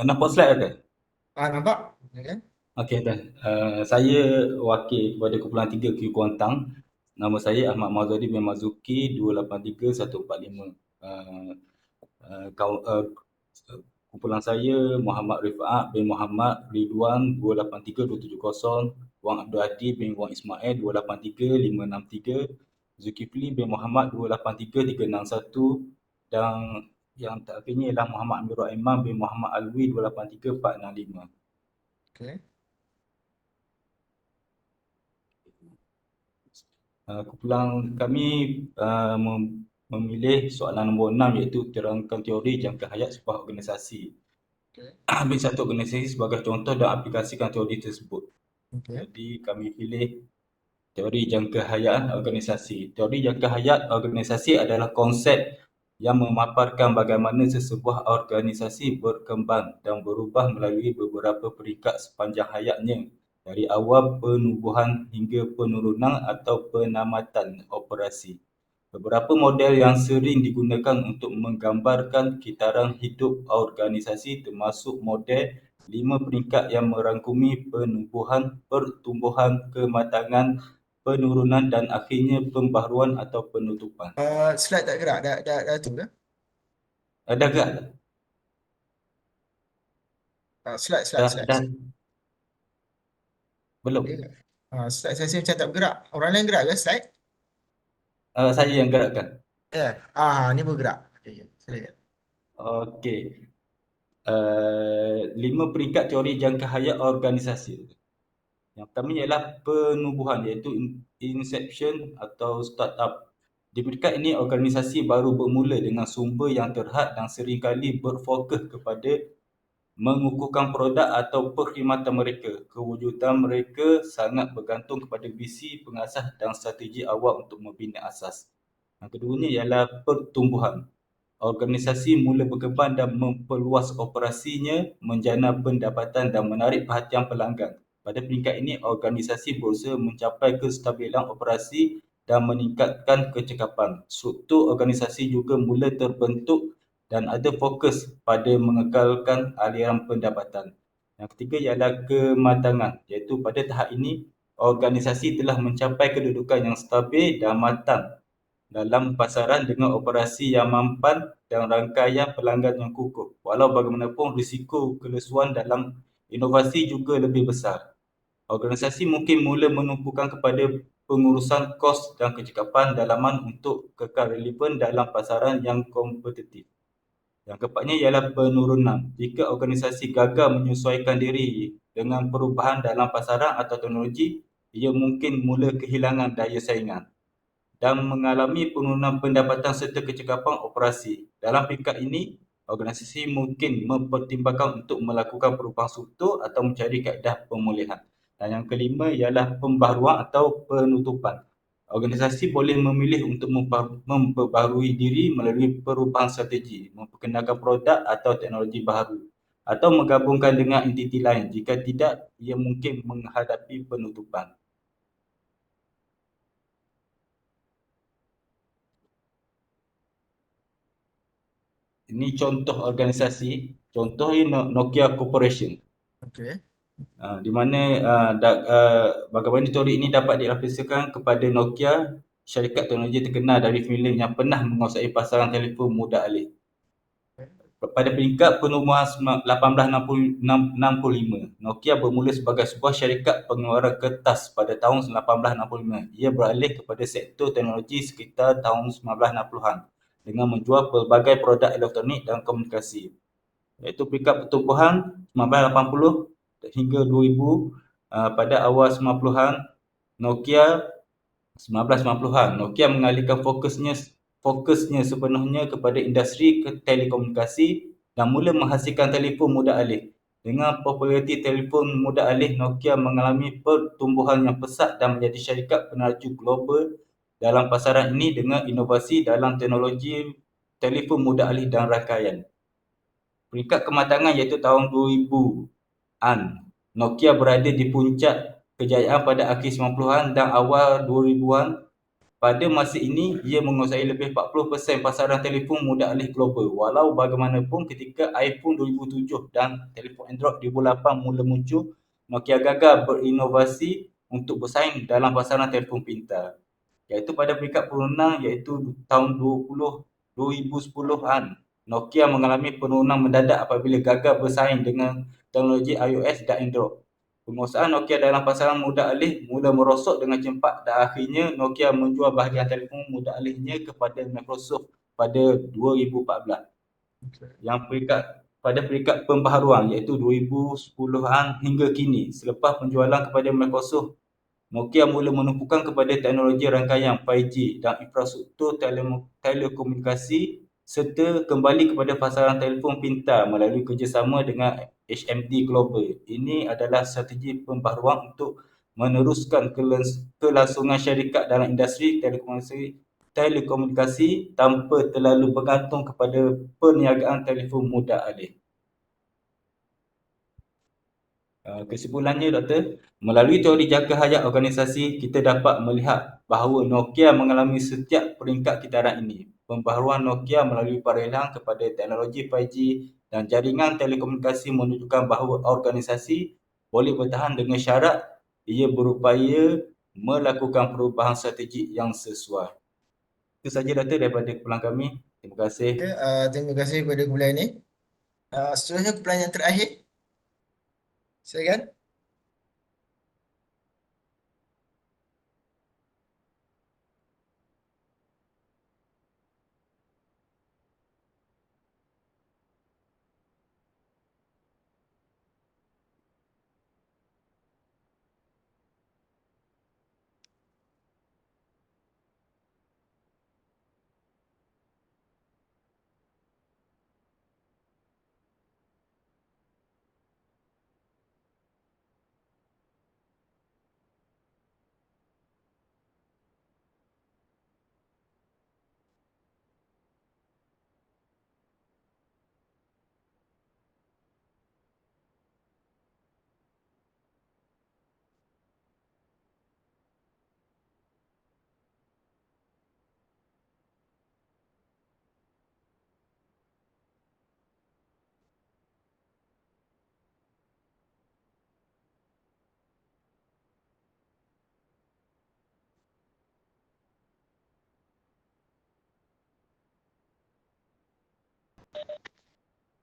Speaker 5: nampak slide ke?
Speaker 1: Nampak? Ya.
Speaker 5: Okey, dah. Saya wakil kepada kumpulan 3 Q Kuantan. Nama saya Ahmad Mazadi bin Mazuki 283145. Uh, kumpulan saya Muhammad Rifaat bin Muhammad Ridwan 283270, Wang Abdul Hadi bin Wang Ismail 283563, Zulkifli bin Muhammad 283361 dan yang terakhirnya ialah Muhammad Amirul Aiman bin Muhammad Alwi 283465.
Speaker 1: Okey.
Speaker 5: Kumpulan kami memilih soalan nombor 6 iaitu terangkan teori jangka hayat sebuah organisasi.
Speaker 1: Okey.
Speaker 5: Ambil satu organisasi sebagai contoh dan aplikasikan teori tersebut.
Speaker 1: Okey.
Speaker 5: Jadi kami pilih teori jangka hayat organisasi. Teori jangka hayat organisasi adalah konsep yang memaparkan bagaimana sesebuah organisasi berkembang dan berubah melalui beberapa peringkat sepanjang hayatnya, dari awal penubuhan hingga penurunan atau penamatan operasi. Beberapa model yang sering digunakan untuk menggambarkan kitaran hidup organisasi termasuk model 5 peringkat yang merangkumi penubuhan, pertumbuhan, kematangan, penurunan dan akhirnya pembaharuan atau penutupan.
Speaker 1: Slide tak gerak? Dah tu ke?
Speaker 5: Dah gerak tak?
Speaker 1: Slide.
Speaker 5: Dah. Belum.
Speaker 1: Slide saya macam tak bergerak. Orang lain gerak ke slide?
Speaker 5: Saya yang gerakkan.
Speaker 1: Ya. Ni bergerak. Okey. Silakan.
Speaker 5: Okey. 5 peringkat teori jangka hayat organisasi. Yang pertama ialah penubuhan, iaitu inception atau startup. Di peringkat ini, organisasi baru bermula dengan sumber yang terhad dan seringkali berfokus kepada mengukuhkan produk atau perkhidmatan mereka. Kewujudan mereka sangat bergantung kepada visi, pengasas dan strategi awal untuk membina asas. Yang keduanya ialah pertumbuhan. Organisasi mula berkembang dan memperluas operasinya, menjana pendapatan dan menarik perhatian pelanggan. Pada peringkat ini, organisasi berusaha mencapai kestabilan operasi dan meningkatkan kecekapan. Struktur organisasi juga mula terbentuk dan ada fokus pada mengekalkan aliran pendapatan. Yang ketiga ialah kematangan, iaitu pada tahap ini, organisasi telah mencapai kedudukan yang stabil dan matang dalam pasaran dengan operasi yang mampan dan rangkaian pelanggan yang kukuh. Walau bagaimanapun, risiko kelesuan dalam inovasi juga lebih besar. Organisasi mungkin mula menumpukan kepada pengurusan kos dan kecekapan dalaman untuk kekal relevan dalam pasaran yang kompetitif. Yang keempatnya ialah penurunan. Jika organisasi gagal menyesuaikan diri dengan perubahan dalam pasaran atau teknologi, ia mungkin mula kehilangan daya saingan dan mengalami penurunan pendapatan serta kecekapan operasi. Dalam peringkat ini, organisasi mungkin mempertimbangkan untuk melakukan perubahan struktur atau mencari kaedah pemulihan. Dan yang kelima ialah pembaharuan atau penutupan. Organisasi boleh memilih untuk memperbaharui diri melalui perubahan strategi, memperkenalkan produk atau teknologi baru, atau menggabungkan dengan entiti lain. Jika tidak, ia mungkin menghadapi penutupan. Ini contoh organisasi. Contohnya Nokia Corporation.
Speaker 1: Okey.
Speaker 5: Di mana bagaimana teori ini dapat diaplikasikan kepada Nokia, syarikat teknologi terkenal dari Finland yang pernah menguasai pasaran telefon mudah alih. Pada peringkat penubuhan 1865, Nokia bermula sebagai sebuah syarikat pengeluaran kertas pada tahun 1865. Ia beralih kepada sektor teknologi sekitar tahun 1960-an dengan menjual pelbagai produk elektronik dan komunikasi. Iaitu peringkat pertumbuhan 1980 hingga 2000, pada awal 90-an, Nokia 1990-an, Nokia mengalihkan fokusnya sepenuhnya kepada industri telekomunikasi dan mula menghasilkan telefon mudah alih. Dengan populariti telefon mudah alih, Nokia mengalami pertumbuhan yang pesat dan menjadi syarikat peneraju global dalam pasaran ini dengan inovasi dalam teknologi telefon mudah alih dan rangkaian. Peringkat kematangan iaitu tahun 2000-an, Nokia berada di puncak kejayaan pada akhir 90-an dan awal 2000-an. pada masa ini ia menguasai lebih 40% pasaran telefon mudah alih global. Walau bagaimanapun ketika iPhone 2007 dan telefon Android 2008 mula muncul, Nokia gagal berinovasi untuk bersaing dalam pasaran telefon pintar. Iaitu pada peringkat penurunan iaitu tahun 2010-an, Nokia mengalami penurunan mendadak apabila gagal bersaing dengan teknologi iOS dan Android. Penguasaan Nokia dalam pasaran mudah alih mula merosot dengan cepat dan akhirnya Nokia menjual bahagian telefon mudah alihnya kepada Microsoft pada 2014. Yang pada peringkat pembaharuan iaitu 2010-an hingga kini, selepas penjualan kepada Microsoft, Nokia mula menumpukan kepada teknologi rangkaian 5G dan infrastruktur telekomunikasi serta kembali kepada pasaran telefon pintar melalui kerjasama dengan HMD Global. Ini adalah strategi pembaharuan untuk meneruskan kelangsungan syarikat dalam industri telekomunikasi tanpa terlalu bergantung kepada perniagaan telefon mudah alih. Kesimpulannya, Doktor, melalui teori jangka hayat organisasi, kita dapat melihat bahawa Nokia mengalami setiap peringkat kitaran ini. Pembaharuan Nokia melalui perolehan kepada teknologi 5G dan jaringan telekomunikasi menunjukkan bahawa organisasi boleh bertahan dengan syarat ia berupaya melakukan perubahan strategik yang sesuai. Itu saja, Doktor, daripada kumpulan kami. Terima kasih.
Speaker 1: Okay, terima kasih kepada kumpulan ini. Seterusnya kumpulan yang terakhir. Silakan.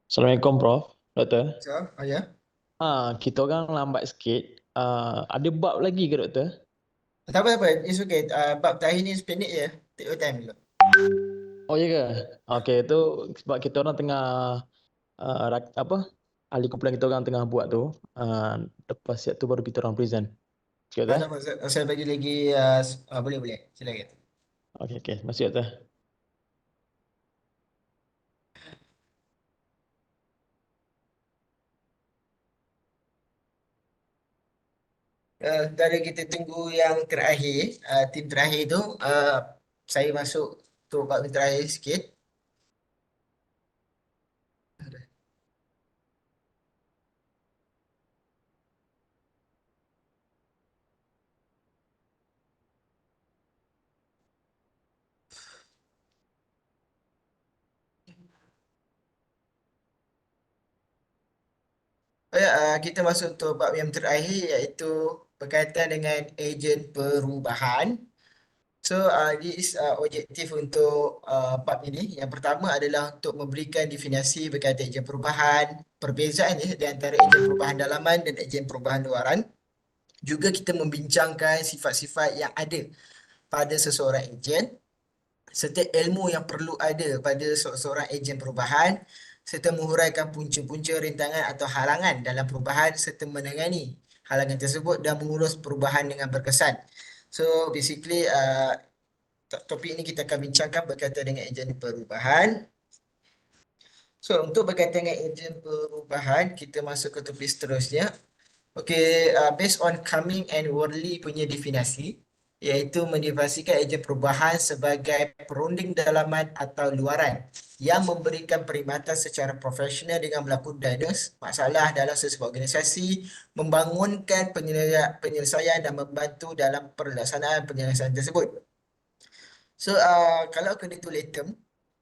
Speaker 6: Assalamualaikum Prof. Doktor.
Speaker 1: So, ya.
Speaker 6: Kita orang lambat sikit. Ada bab lagi ke Doktor?
Speaker 1: Tak apa, it's okay. Bab terakhir ni sependek je. Take your time dulu.
Speaker 6: Oh ya ke? Okey, itu sebab kita orang tengah ahli kumpulan kita orang tengah buat tu. Lepas siap tu baru kita orang present. Okey Doktor?
Speaker 1: Tak apa, saya bagi lagi, boleh. Silakan.
Speaker 6: Okey, terima kasih Doktor.
Speaker 1: Dari kita tunggu yang terakhir, tim terakhir tu, saya masuk tu bab yang terakhir sikit. Kita masuk untuk bab yang terakhir iaitu berkaitan dengan ejen perubahan. So, this objektif untuk bab ini. Yang pertama adalah untuk memberikan definisi berkaitan ejen perubahan, perbezaan di antara ejen perubahan dalaman dan ejen perubahan luaran. Juga kita membincangkan sifat-sifat yang ada pada seseorang ejen, serta ilmu yang perlu ada pada seseorang ejen perubahan, serta menguraikan punca-punca rintangan atau halangan dalam perubahan serta menangani halangan tersebut dan mengurus perubahan dengan berkesan. So basically topik ini kita akan bincangkan berkaitan dengan ejen perubahan. So untuk berkaitan dengan ejen perubahan, kita masuk ke topik seterusnya. Okay, based on Cumming and Worley punya definisi, iaitu mendefinisikan ejen perubahan sebagai perunding dalaman atau luaran yang memberikan perkhidmatan secara profesional dengan melakukan diagnos masalah dalam sesebuah organisasi, membangunkan penyelesaian dan membantu dalam pelaksanaan penyelesaian tersebut. So kalau coordinator term,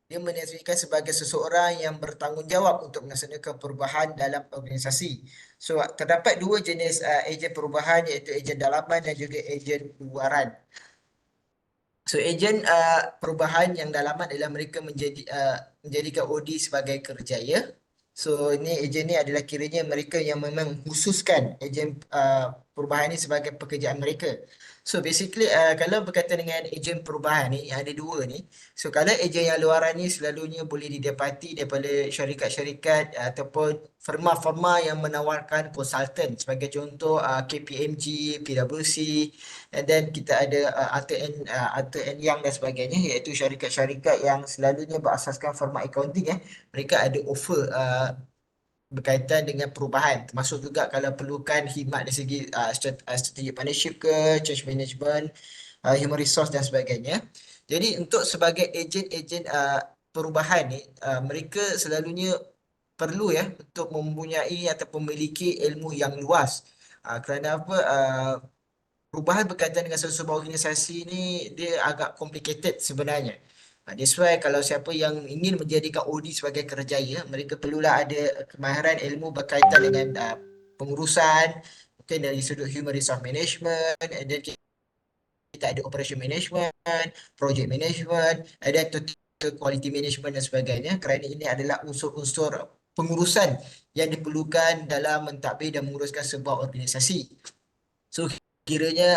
Speaker 1: dia mendefinisikan sebagai seseorang yang bertanggungjawab untuk melaksanakan perubahan dalam organisasi. So terdapat dua jenis ejen perubahan, iaitu ejen dalaman dan juga ejen luaran. So ejen perubahan yang dalaman adalah mereka menjadikan OD sebagai kerjaya. So ini ejen ni adalah kiranya mereka yang memang khususkan ejen perubahan ni sebagai pekerjaan mereka. So basically kalau berkaitan dengan ejen perubahan ni, yang ada dua ni. So kalau ejen yang luaran ni selalunya boleh didapati daripada syarikat-syarikat ataupun firma-firma yang menawarkan konsultan. Sebagai contoh KPMG, PwC, and then kita ada Arthur and Young dan sebagainya, iaitu syarikat-syarikat yang selalunya berasaskan firma accounting. Mereka ada offer berkaitan dengan perubahan, termasuk juga kalau perlukan khidmat dari segi strategic partnership ke, change management, human resource dan sebagainya. Jadi untuk sebagai ejen-ejen perubahan ni, mereka selalunya perlu untuk mempunyai ataupun memiliki ilmu yang luas. Kerana apa? Perubahan berkaitan dengan sebuah organisasi ni dia agak complicated sebenarnya. That's why kalau siapa yang ingin menjadikan OD sebagai kerjaya, mereka perlulah ada kemahiran ilmu berkaitan dengan pengurusan, mungkin dari sudut human resource management, and then kita ada operation management, project management, ada total quality management dan sebagainya, kerana ini adalah unsur-unsur pengurusan yang diperlukan dalam mentadbir dan menguruskan sebuah organisasi. So kiranya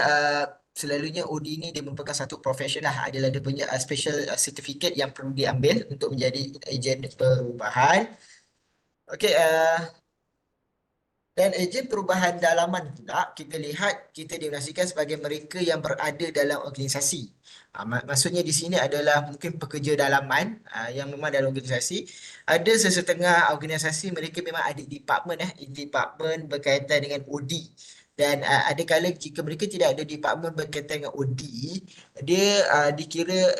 Speaker 1: selalunya OD ni dia merupakan satu profession lah. Adalah dia punya special certificate yang perlu diambil untuk menjadi ejen perubahan. Okey, dan ejen perubahan dalaman pula kita lihat kita dinasikan sebagai mereka yang berada dalam organisasi. Maksudnya di sini adalah mungkin pekerja dalaman yang memang dalam organisasi. Ada sesetengah organisasi mereka memang ada department berkaitan dengan OD. Dan ada kala jika mereka tidak ada department berkaitan dengan OD, dia dikira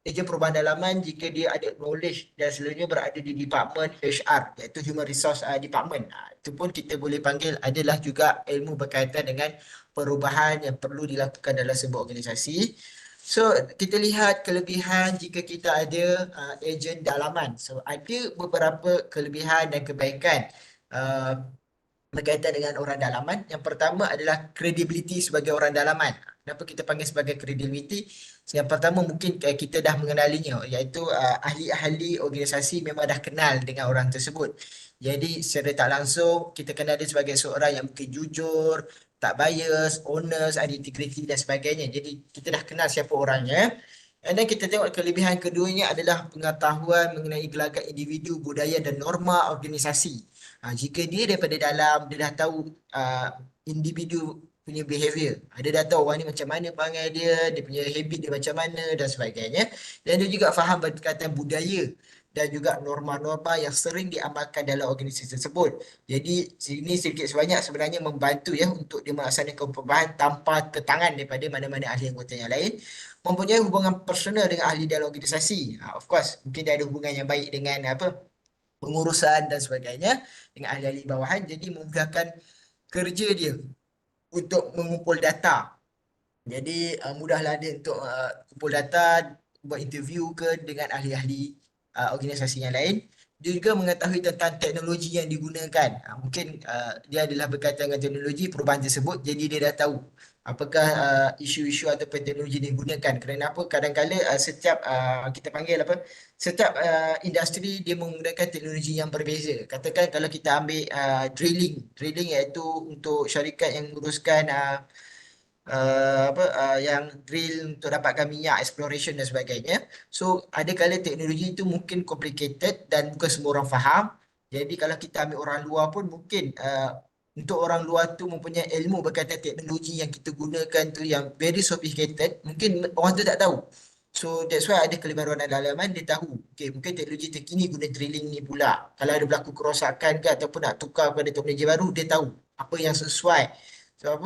Speaker 1: ejen perubahan dalaman jika dia ada knowledge dan selalunya berada di department HR, iaitu Human Resource Department. Itu pun kita boleh panggil adalah juga ilmu berkaitan dengan perubahan yang perlu dilakukan dalam sebuah organisasi. So kita lihat kelebihan jika kita ada ejen dalaman. So ada beberapa kelebihan dan kebaikan berkaitan dengan orang dalaman. Yang pertama adalah credibility sebagai orang dalaman. Kenapa kita panggil sebagai credibility? Yang pertama mungkin kita dah mengenalinya, iaitu ahli-ahli organisasi memang dah kenal dengan orang tersebut. Jadi secara tak langsung kita kenal dia sebagai seorang yang mungkin jujur, tak bias, honest, ada integriti dan sebagainya. Jadi kita dah kenal siapa orangnya. Dan kita tengok kelebihan keduanya adalah pengetahuan mengenai gelagat individu, budaya dan norma organisasi. Jika dia daripada dalam, dia dah tahu individu punya behavior. Dia dah tahu orang ni macam mana perangai dia punya habit dia macam mana dan sebagainya. Dan dia juga faham berkaitan budaya dan juga norma-norma yang sering diamalkan dalam organisasi tersebut. Jadi sini sedikit sebanyak sebenarnya membantu untuk dia melaksanakan perubahan tanpa tetangan daripada mana-mana ahli anggota yang lain. Mempunyai hubungan personal dengan ahli dalam organisasi. Of course, mungkin dia ada hubungan yang baik dengan pengurusan dan sebagainya dengan ahli-ahli bawahan. Jadi memudahkan kerja dia untuk mengumpul data. Jadi mudahlah dia untuk kumpul data, buat interview ke dengan ahli-ahli organisasi yang lain. Dia juga mengetahui tentang teknologi yang digunakan. Mungkin dia adalah berkaitan dengan teknologi perubahan tersebut, jadi dia dah tahu apakah isu-isu atau teknologi yang digunakan. Kerana apa? Kadang-kadang setiap kita panggil setiap industri dia menggunakan teknologi yang berbeza. Katakan kalau kita ambil drilling iaitu untuk syarikat yang menguruskan yang drill untuk dapatkan minyak, exploration dan sebagainya. So ada kala teknologi itu mungkin complicated dan bukan semua orang faham. Jadi kalau kita ambil orang luar pun mungkin untuk orang luar tu mempunyai ilmu berkaitan teknologi yang kita gunakan tu yang very sophisticated, mungkin orang tu tak tahu. So that's why ada kelebihan orang dalaman, dia tahu. Okay, mungkin teknologi terkini guna drilling ni pula. Kalau ada berlaku kerosakan ke ataupun nak tukar kepada teknologi baru, dia tahu apa yang sesuai. So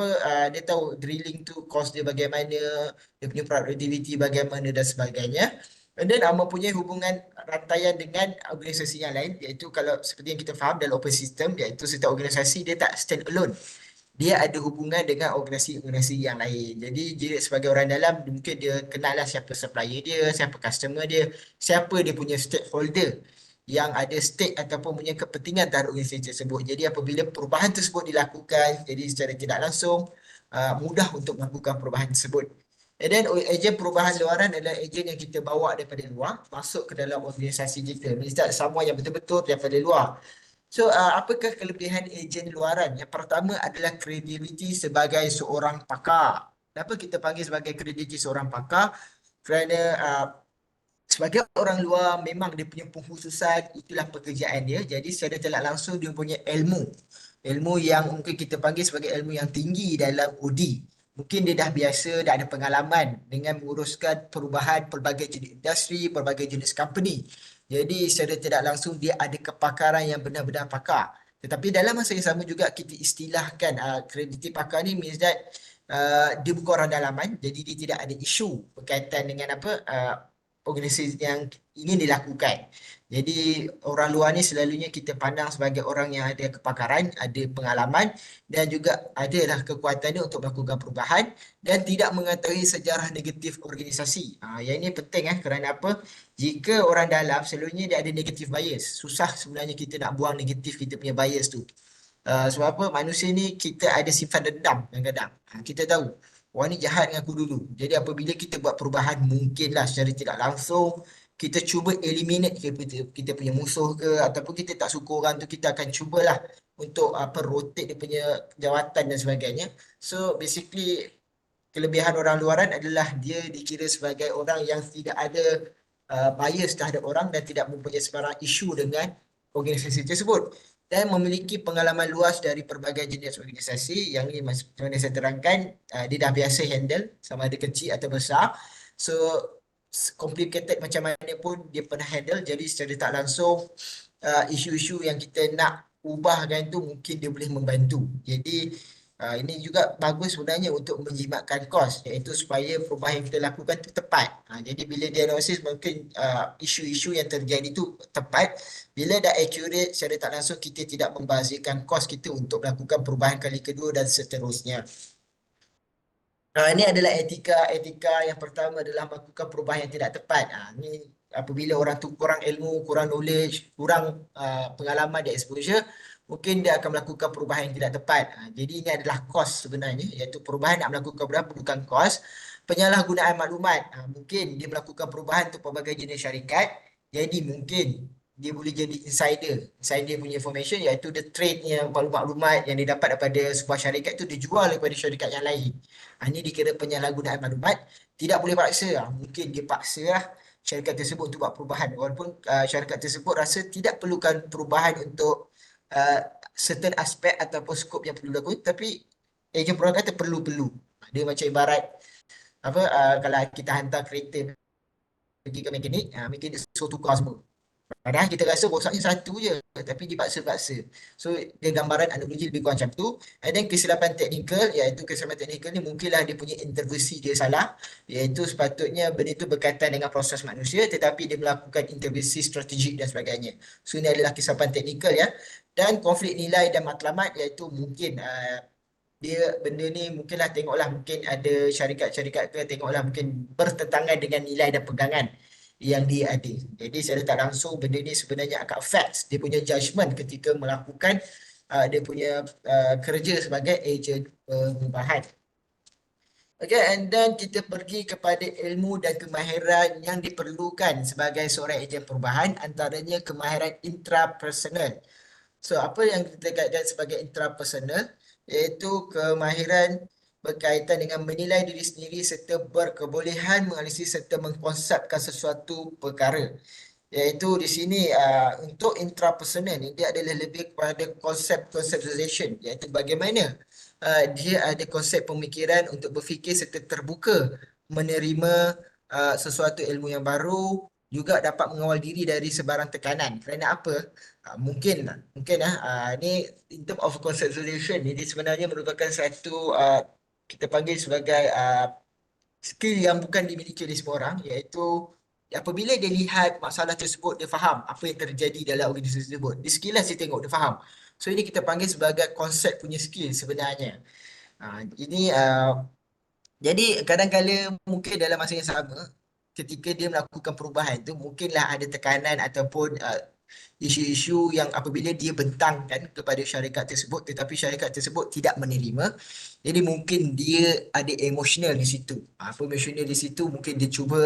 Speaker 1: dia tahu drilling tu cost dia bagaimana, dia punya productivity bagaimana dan sebagainya. And then mempunyai hubungan rantaian dengan organisasi yang lain, iaitu kalau seperti yang kita faham dalam open system, iaitu setiap organisasi dia tak stand alone. dia ada hubungan dengan organisasi-organisasi yang lain. Jadi dia sebagai orang dalam mungkin dia kenal lah siapa supplier dia, siapa customer dia, siapa dia punya stakeholder yang ada stake ataupun punya kepentingan terhadap organisasi tersebut. Jadi apabila perubahan tersebut dilakukan, jadi secara tidak langsung mudah untuk melakukan perubahan tersebut. And then ejen perubahan luaran adalah ejen yang kita bawa daripada luar masuk ke dalam organisasi kita. Misalnya semua yang betul-betul daripada luar. So, apakah kelebihan ejen luaran? Yang pertama adalah kredibiliti sebagai seorang pakar. Kenapa kita panggil sebagai kredibiliti seorang pakar? Kerana sebagai orang luar memang dia punya pengkhususan, itulah pekerjaan dia. Jadi secara tidak langsung dia punya ilmu. Ilmu yang mungkin kita panggil sebagai ilmu yang tinggi dalam OD. Mungkin dia dah biasa, dah ada pengalaman dengan menguruskan perubahan pelbagai jenis industri, pelbagai jenis company. Jadi secara tidak langsung dia ada kepakaran yang benar-benar pakar. Tetapi dalam masa yang sama juga kita istilahkan krediti pakar ni means that dia bukan orang dalaman, jadi dia tidak ada isu berkaitan dengan organisasi yang ingin dilakukan. Jadi orang luar ni selalunya kita pandang sebagai orang yang ada kepakaran, ada pengalaman dan juga adalah kekuatan dia untuk melakukan perubahan dan tidak mengetahui sejarah negatif organisasi. Yang ini penting kerana apa? Jika orang dalam selalunya dia ada negatif bias. Susah sebenarnya kita nak buang negatif kita punya bias tu. Sebab apa? Manusia ni kita ada sifat dendam kadang-kadang. Kita tahu orang ni jahat dengan aku dulu. Jadi apabila kita buat perubahan, mungkinlah secara tidak langsung kita cuba eliminate kita punya musuh ke ataupun kita tak suka orang tu, kita akan cubalah untuk rotate dia punya jawatan dan sebagainya. So basically kelebihan orang luaran adalah dia dikira sebagai orang yang tidak ada bias terhadap orang dan tidak mempunyai sebarang isu dengan organisasi tersebut dan memiliki pengalaman luas dari pelbagai jenis organisasi. Yang ni macam mana saya terangkan, dia dah biasa handle sama ada kecil atau besar. So complicated macam mana pun dia pernah handle. Jadi secara tak langsung isu-isu yang kita nak ubahkan tu mungkin dia boleh membantu. Jadi ini juga bagus sebenarnya untuk menjimatkan kos, iaitu supaya perubahan yang kita lakukan itu tepat. Jadi bila diagnosis mungkin isu-isu yang terjadi itu tepat. Bila dah accurate, secara tak langsung kita tidak membazirkan kos kita untuk melakukan perubahan kali kedua dan seterusnya. Ini adalah etika yang pertama adalah melakukan perubahan yang tidak tepat. Ini apabila orang tu kurang ilmu, kurang knowledge, kurang pengalaman dan exposure, mungkin dia akan melakukan perubahan yang tidak tepat. Jadi ini adalah kos sebenarnya, iaitu perubahan nak melakukan perubahan bukan kos. Penyalahgunaan maklumat, mungkin dia melakukan perubahan untuk pelbagai jenis syarikat, jadi mungkin dia boleh jadi insider punya information, iaitu the trade-nya maklumat yang dia dapat daripada sebuah syarikat tu dijual kepada syarikat yang lain. Ini dikira penyalahgunaan maklumat. Tidak boleh paksa, mungkin dia paksa syarikat tersebut untuk buat perubahan walaupun syarikat tersebut rasa tidak perlukan perubahan untuk certain aspek ataupun skop yang perlu dilakukan, tapi ejen perubahan kata perlu-perlu. Dia macam ibarat kalau kita hantar kereta pergi ke mekanik, mekanik suruh tukar semua. Padahal kita rasa rosaknya satu je, tapi dipaksa-paksa. So dia gambaran analogi lebih kurang macam tu. And then kesilapan teknikal, iaitu kesilapan teknikal ni mungkinlah dia punya intervensi dia salah, iaitu sepatutnya benda itu berkaitan dengan proses manusia tetapi dia melakukan intervensi strategik dan sebagainya. So ini adalah kesilapan teknikal ya. Dan konflik nilai dan matlamat, iaitu mungkin dia benda ni mungkinlah tengoklah mungkin ada syarikat-syarikat ke tengoklah mungkin bertentangan dengan nilai dan pegangan yang dia ada. Jadi secara tak langsung benda ni sebenarnya akan affect dia punya judgement ketika melakukan dia punya kerja sebagai ejen perubahan. Okay, and then kita pergi kepada ilmu dan kemahiran yang diperlukan sebagai seorang ejen perubahan, antaranya kemahiran intrapersonal. So apa yang kita kaitkan sebagai intrapersonal, iaitu kemahiran berkaitan dengan menilai diri sendiri serta berkebolehan menganalisis serta mengkonsepkan sesuatu perkara. Iaitu di sini untuk intrapersonal ni dia adalah lebih kepada conceptualization, iaitu bagaimana dia ada konsep pemikiran untuk berfikir serta terbuka menerima sesuatu ilmu yang baru, juga dapat mengawal diri dari sebarang tekanan. Kerana apa? Mungkin ni in term of conceptualization ni dia sebenarnya merupakan satu kita panggil sebagai skill yang bukan dimiliki oleh semua orang, iaitu apabila dia lihat masalah tersebut, dia faham apa yang terjadi dalam organisasi tersebut. Dia sekilas dia tengok, dia faham. So ini kita panggil sebagai konsep punya skill sebenarnya. Ini jadi kadang-kala mungkin dalam masa yang sama ketika dia melakukan perubahan tu mungkinlah ada tekanan ataupun isu-isu yang apabila dia bentangkan kepada syarikat tersebut tetapi syarikat tersebut tidak menerima. Jadi mungkin dia ada emosional di situ. Apa emosional di situ mungkin dia cuba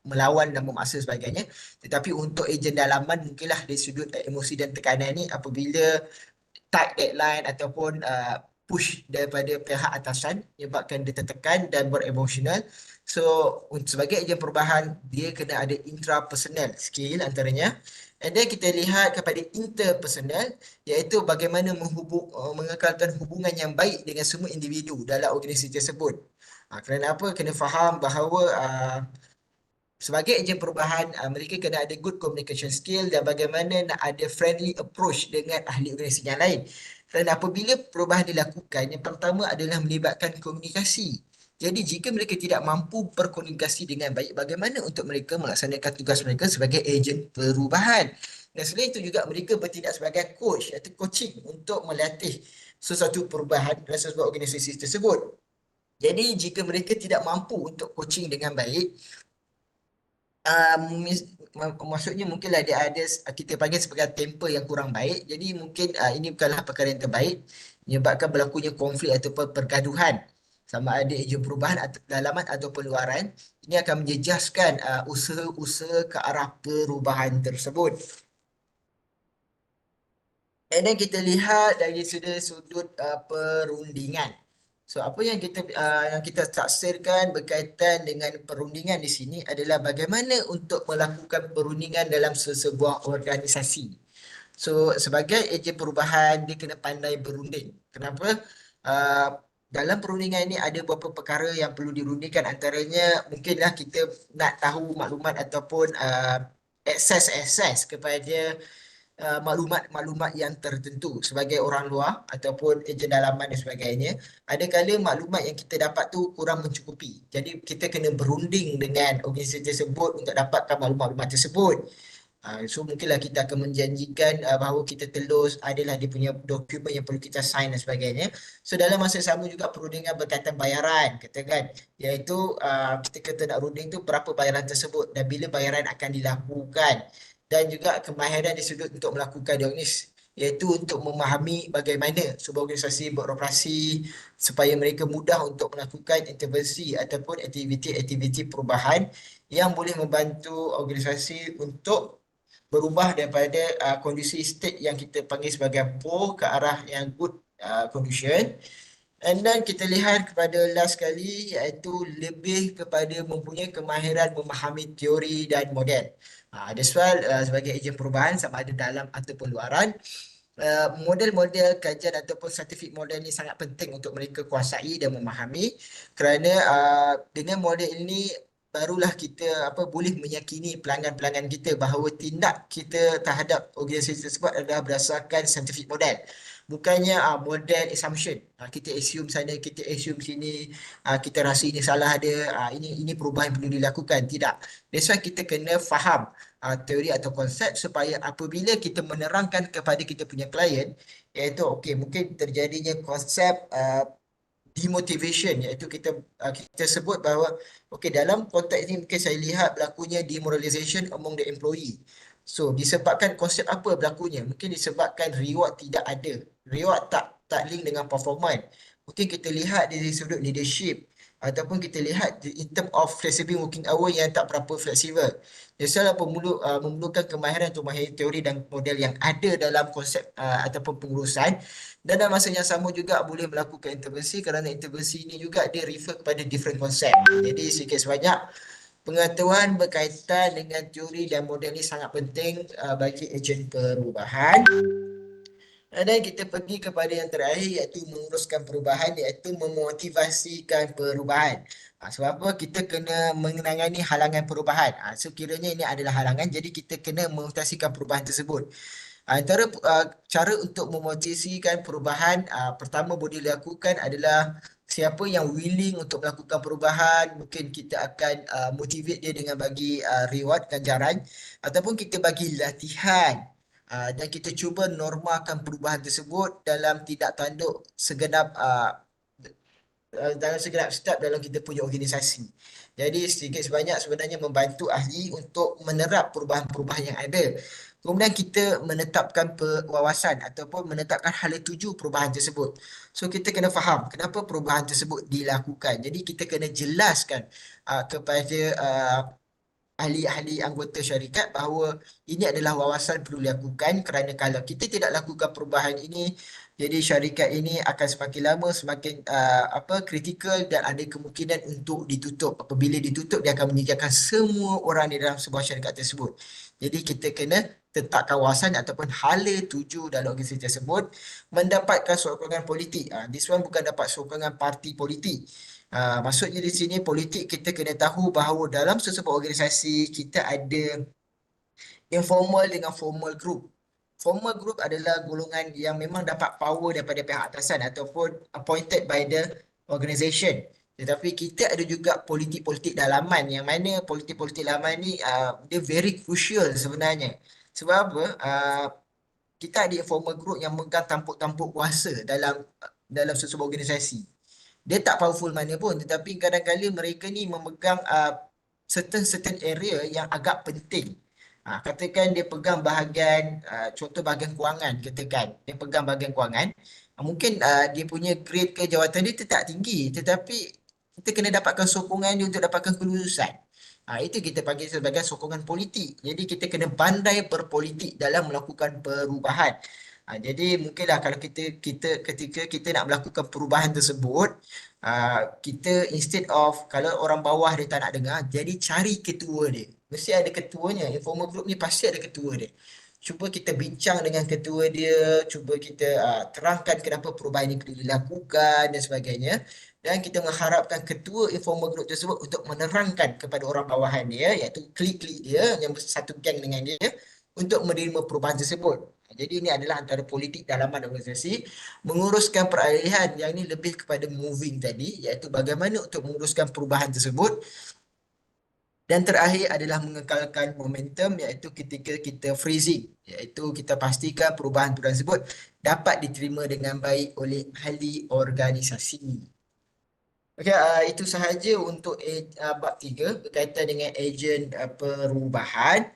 Speaker 1: melawan dan memaksa sebagainya. Tetapi untuk ejen dalaman mungkinlah dari sudut emosi dan tekanan ni apabila tight deadline ataupun push daripada pihak atasan menyebabkan dia tertekan dan beremosional. So sebagai ejen perubahan dia kena ada intrapersonal skill antaranya. And then kita lihat kepada interpersonal iaitu bagaimana mengekalkan hubungan yang baik dengan semua individu dalam organisasi tersebut. Kerana apa? Kena faham bahawa sebagai ejen perubahan, mereka kena ada good communication skill dan bagaimana nak ada friendly approach dengan ahli organisasi yang lain. Kerana apabila perubahan dilakukan, yang pertama adalah melibatkan komunikasi. Jadi jika mereka tidak mampu berkomunikasi dengan baik, bagaimana untuk mereka melaksanakan tugas mereka sebagai ejen perubahan? Dan selain itu juga mereka bertindak sebagai coach atau coaching untuk melatih sesuatu perubahan dalam sebuah organisasi tersebut. Jadi jika mereka tidak mampu untuk coaching dengan baik, maksudnya mungkinlah dia ada kita panggil sebagai temper yang kurang baik. Jadi mungkin ini bukanlah perkara yang terbaik menyebabkan berlakunya konflik ataupun pergaduhan sama ada ejen perubahan atau dalaman ataupun luaran. Ini akan menjejaskan usaha-usaha ke arah perubahan tersebut. Dan kita lihat dari sudut perundingan. So apa yang kita taksirkan berkaitan dengan perundingan di sini adalah bagaimana untuk melakukan perundingan dalam sesebuah organisasi. So sebagai ejen perubahan dia kena pandai berunding. Kenapa? Dalam perundingan ini ada beberapa perkara yang perlu dirundingkan, antaranya mungkinlah kita nak tahu maklumat ataupun akses kepada maklumat-maklumat yang tertentu sebagai orang luar ataupun ejen dalaman dan sebagainya. Adakala maklumat yang kita dapat tu kurang mencukupi. Jadi kita kena berunding dengan organisasi tersebut untuk dapatkan maklumat-maklumat tersebut. So mungkinlah kita akan menjanjikan bahawa kita telus adalah dia punya dokumen yang perlu kita sign dan sebagainya. So dalam masa sama juga perundingan berkaitan bayaran, katakan, iaitu kita kata nak runding tu berapa bayaran tersebut dan bila bayaran akan dilakukan. Dan juga kemahiran di sudut untuk melakukan diagnosis, iaitu untuk memahami bagaimana sebuah organisasi beroperasi supaya mereka mudah untuk melakukan intervensi ataupun aktiviti-aktiviti perubahan yang boleh membantu organisasi untuk berubah daripada kondisi state yang kita panggil sebagai poor ke arah yang good condition. And then kita lihat kepada last kali iaitu lebih kepada mempunyai kemahiran memahami teori dan model. That's why sebagai ejen perubahan sama ada dalam ataupun luaran, model-model kajian ataupun scientific model ni sangat penting untuk mereka kuasai dan memahami, kerana dengan model ini barulah kita boleh meyakini pelanggan-pelanggan kita bahawa tindak kita terhadap organisasi tersebut adalah berdasarkan scientific model. Bukannya model assumption. Kita assume sana, kita assume sini, kita rasa ini salah ada, ini perubahan yang perlu dilakukan. Tidak. That's why kita kena faham teori atau konsep supaya apabila kita menerangkan kepada kita punya klien, iaitu mungkin terjadinya konsep demotivation, iaitu kita sebut bahawa dalam konteks ini mungkin saya lihat berlakunya demoralization among the employee. So disebabkan konsep apa berlakunya? Mungkin disebabkan reward tidak ada. Reward tak link dengan performance. Mungkin kita lihat dari sudut leadership ataupun kita lihat in term of flexible working hour yang tak berapa fleksibel. Biasalah memerlukan kemahiran untuk memahami teori dan model yang ada dalam konsep ataupun pengurusan. Dan dalam masa yang sama juga boleh melakukan intervensi, kerana intervensi ini juga dia refer kepada different konsep. Jadi sikit sebanyak pengetahuan berkaitan dengan teori dan model ini sangat penting bagi ejen perubahan. Dan kita pergi kepada yang terakhir iaitu menguruskan perubahan, iaitu memotivasikan perubahan. Sebab apa? Kita kena menangani halangan perubahan. Sekiranya ini adalah halangan, jadi kita kena memotivasikan perubahan tersebut. Antara cara untuk memotivasikan perubahan pertama boleh dilakukan adalah siapa yang willing untuk melakukan perubahan, mungkin kita akan motivate dia dengan bagi reward, ganjaran, ataupun kita bagi latihan Dan kita cuba normakan perubahan tersebut dalam tindak tanduk segenap dalam segenap step dalam kita punya organisasi. Jadi sedikit sebanyak sebenarnya membantu ahli untuk menerap perubahan-perubahan yang ada. Kemudian kita menetapkan wawasan ataupun menetapkan hala tuju perubahan tersebut. So kita kena faham kenapa perubahan tersebut dilakukan. Jadi kita kena jelaskan kepada ahli-ahli anggota syarikat bahawa ini adalah wawasan perlu dilakukan kerana kalau kita tidak lakukan perubahan ini, jadi syarikat ini akan semakin lama semakin kritikal dan ada kemungkinan untuk ditutup. Apabila ditutup, dia akan meninggalkan semua orang di dalam sebuah syarikat tersebut. Jadi kita kena tetapkan wawasan ataupun hala tuju dalam organisasi tersebut, mendapatkan sokongan politik. This one bukan dapat sokongan parti politik. Maksudnya di sini politik kita kena tahu bahawa dalam sesebuah organisasi kita ada informal dengan formal group. Formal group adalah golongan yang memang dapat power daripada pihak atasan ataupun appointed by the organisation. Tetapi kita ada juga politik-politik dalaman yang mana politik-politik dalaman ni dia very crucial sebenarnya. Sebab apa? Kita ada informal group yang memegang tampuk-tampuk kuasa dalam sesebuah organisasi. Dia tak powerful mana pun, tetapi kadang-kadang mereka ni memegang certain area yang agak penting. Katakan dia pegang bahagian, contoh bahagian kewangan, katakan dia pegang bahagian kewangan, mungkin dia punya grade ke jawatan dia tak tinggi, tetapi kita kena dapatkan sokongan dia untuk dapatkan kelulusan. Itu kita panggil sebagai sokongan politik. Jadi kita kena pandai berpolitik dalam melakukan perubahan. Jadi mungkinlah kalau ketika kita nak melakukan perubahan tersebut, kita instead of kalau orang bawah dia tak nak dengar, jadi cari ketua dia. Mesti ada ketuanya. Informal group ni pasti ada ketua dia. Cuba kita bincang dengan ketua dia, cuba kita terangkan kenapa perubahan ini perlu dilakukan dan sebagainya. Dan kita mengharapkan ketua informal group tersebut untuk menerangkan kepada orang bawahan dia, iaitu klik-klik dia yang satu geng dengan dia, untuk menerima perubahan tersebut. Jadi ini adalah antara politik dalaman organisasi. Menguruskan peralihan yang ini lebih kepada moving tadi, iaitu bagaimana untuk menguruskan perubahan tersebut. Dan terakhir adalah mengekalkan momentum, iaitu ketika kita freezing, iaitu kita pastikan perubahan-perubahan tersebut dapat diterima dengan baik oleh ahli organisasi. Okey, itu sahaja untuk bab 3 berkaitan dengan ejen perubahan.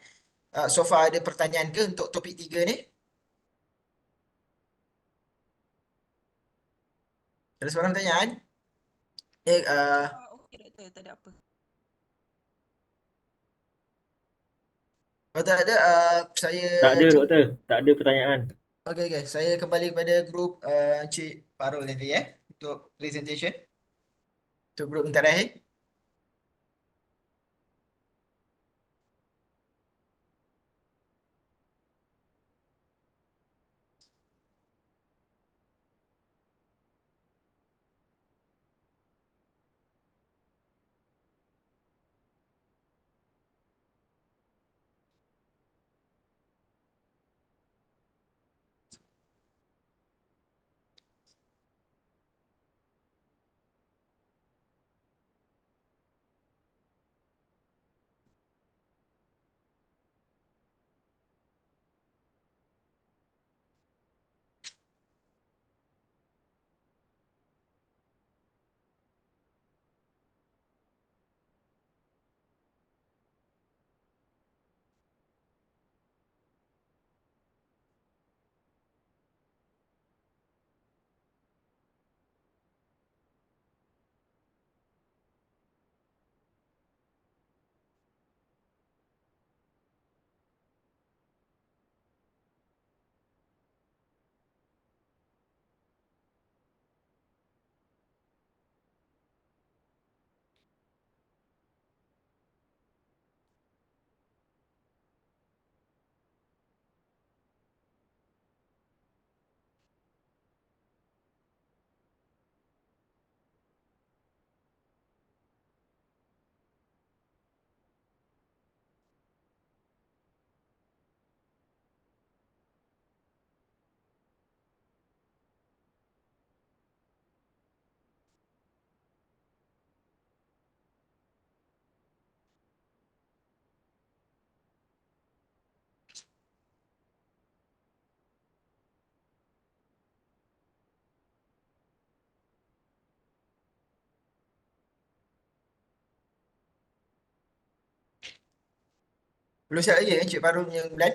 Speaker 1: So far ada pertanyaan ke untuk topik 3 ni? Ada seorang pertanyaan?
Speaker 4: Okey doktor, tak ada apa.
Speaker 1: Kalau tak ada, saya
Speaker 7: Tak ada doktor, tak ada pertanyaan.
Speaker 1: Okey, saya kembali kepada grup Encik Parul nanti untuk presentation. Untuk grup bentar akhir. Belum siap lagi Encik Fahrul punya bulan?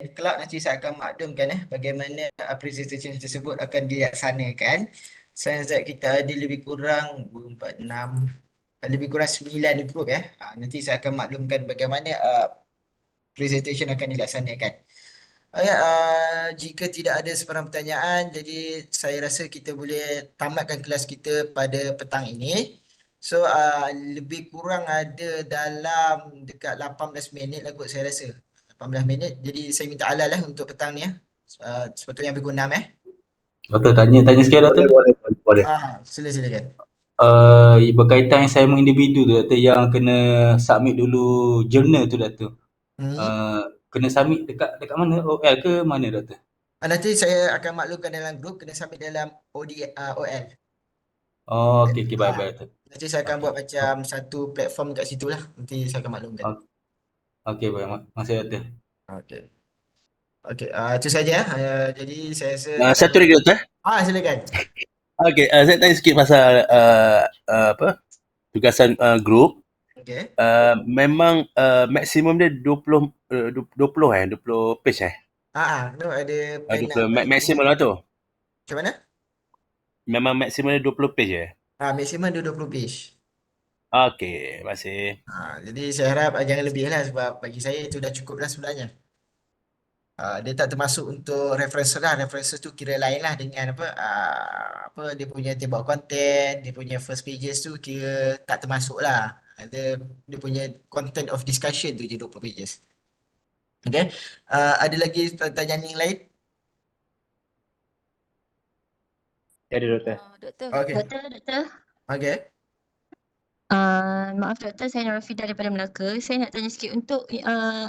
Speaker 1: Kelak nanti saya akan maklumkan bagaimana presentation tersebut akan dilaksanakan. Sains kita ada lebih kurang 4, 6, lebih kurang 9 grup nanti saya akan maklumkan bagaimana presentation akan dilaksanakan. Jika tidak ada sebarang pertanyaan, jadi saya rasa kita boleh tamatkan kelas kita pada petang ini. So, lebih kurang ada dalam dekat 18 minit lah kot saya rasa. 18 minit. Jadi saya minta alal untuk petang ni sepatutnya lebih kurang 6
Speaker 5: Doktor, tanya sikit Doktor.
Speaker 3: Boleh.
Speaker 1: Silakan.
Speaker 5: Berkaitan assignment individu tu Doktor, yang kena submit dulu journal tu Doktor. Kena submit dekat mana? OL ke mana Doktor?
Speaker 1: Nanti saya akan maklumkan dalam grup, kena submit dalam OL.
Speaker 5: Oh, okey, baik Doktor.
Speaker 1: Nanti saya akan
Speaker 5: Okey.
Speaker 1: buat macam satu platform kat situ lah. Nanti saya akan maklumkan.
Speaker 5: Okey, baik. Makasih Doktor.
Speaker 1: Okey. Okey, itu saja. Jadi saya rasa
Speaker 8: Satu lagi Doktor.
Speaker 1: silakan.
Speaker 8: Okey, saya tanya sikit pasal tugasan grup.
Speaker 1: Okey.
Speaker 8: Memang maksimum dia 20 page
Speaker 1: No, ada panel.
Speaker 8: 20 maksimum lah tu.
Speaker 1: Macam mana?
Speaker 8: Memang maksimum dia 20 page
Speaker 1: Maksimum dia 20 page.
Speaker 8: Okey, terima kasih.
Speaker 1: Jadi saya harap jangan lebih lah, sebab bagi saya itu dah cukup lah sebenarnya. Dia tak termasuk untuk references lah. References tu kira lain lah dengan dia punya table of content, dia punya first pages tu kira tak termasuk lah. Dia punya content of discussion tu je 20 pages. Okay. Ada lagi pertanyaan yang lain?
Speaker 7: Ada Doktor.
Speaker 2: Doktor.
Speaker 1: Okey.
Speaker 2: Doktor.
Speaker 1: Okay.
Speaker 2: Maaf Doktor, saya Norafida daripada Melaka. Saya nak tanya sikit untuk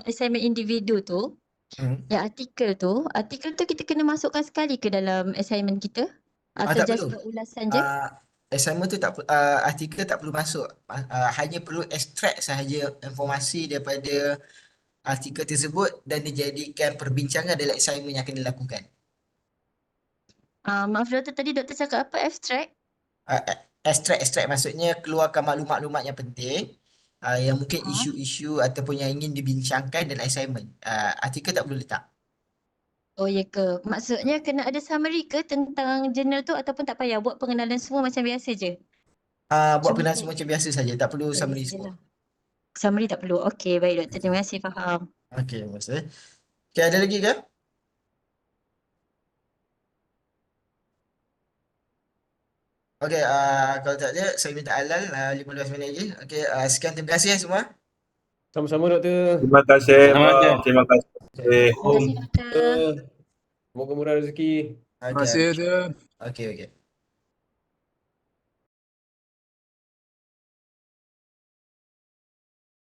Speaker 2: assignment individu tu. Yang artikel tu kita kena masukkan sekali ke dalam assignment kita? Atau
Speaker 1: Tak
Speaker 2: just
Speaker 1: perlu.
Speaker 2: buat ulasan je?
Speaker 1: Assignment tu artikel tak perlu masuk. Hanya perlu extract sahaja informasi daripada artikel tersebut dan dijadikan perbincangan dalam assignment yang akan dilakukan.
Speaker 2: Maaf Doktor, tadi Doktor cakap apa? Abstract?
Speaker 1: Extract maksudnya keluarkan maklumat-maklumat yang penting, yang mungkin isu-isu ataupun yang ingin dibincangkan dalam assignment. Artikel tak perlu letak.
Speaker 2: Oh ya ke? Maksudnya kena ada summary ke tentang jurnal tu, ataupun tak payah buat pengenalan semua macam biasa je?
Speaker 1: Buat
Speaker 2: Cuma
Speaker 1: pengenalan
Speaker 2: tu.
Speaker 1: semua macam biasa saja, tak perlu summary
Speaker 2: Biasa je
Speaker 1: semua.
Speaker 2: lah. Summary tak perlu. Okey, baik Doktor. Terima kasih, faham.
Speaker 1: Okey, maksudnya. Okey, ada lagi ke? Okey, kalau tak ada, saya minta alal 15 minit lagi. Okey, sekian, terima kasih semua.
Speaker 7: Sama-sama Doktor.
Speaker 3: Terima kasih. Terima kasih.
Speaker 2: Terima kasih Doktor.
Speaker 7: Semoga murah rezeki.
Speaker 1: Okey. Okey.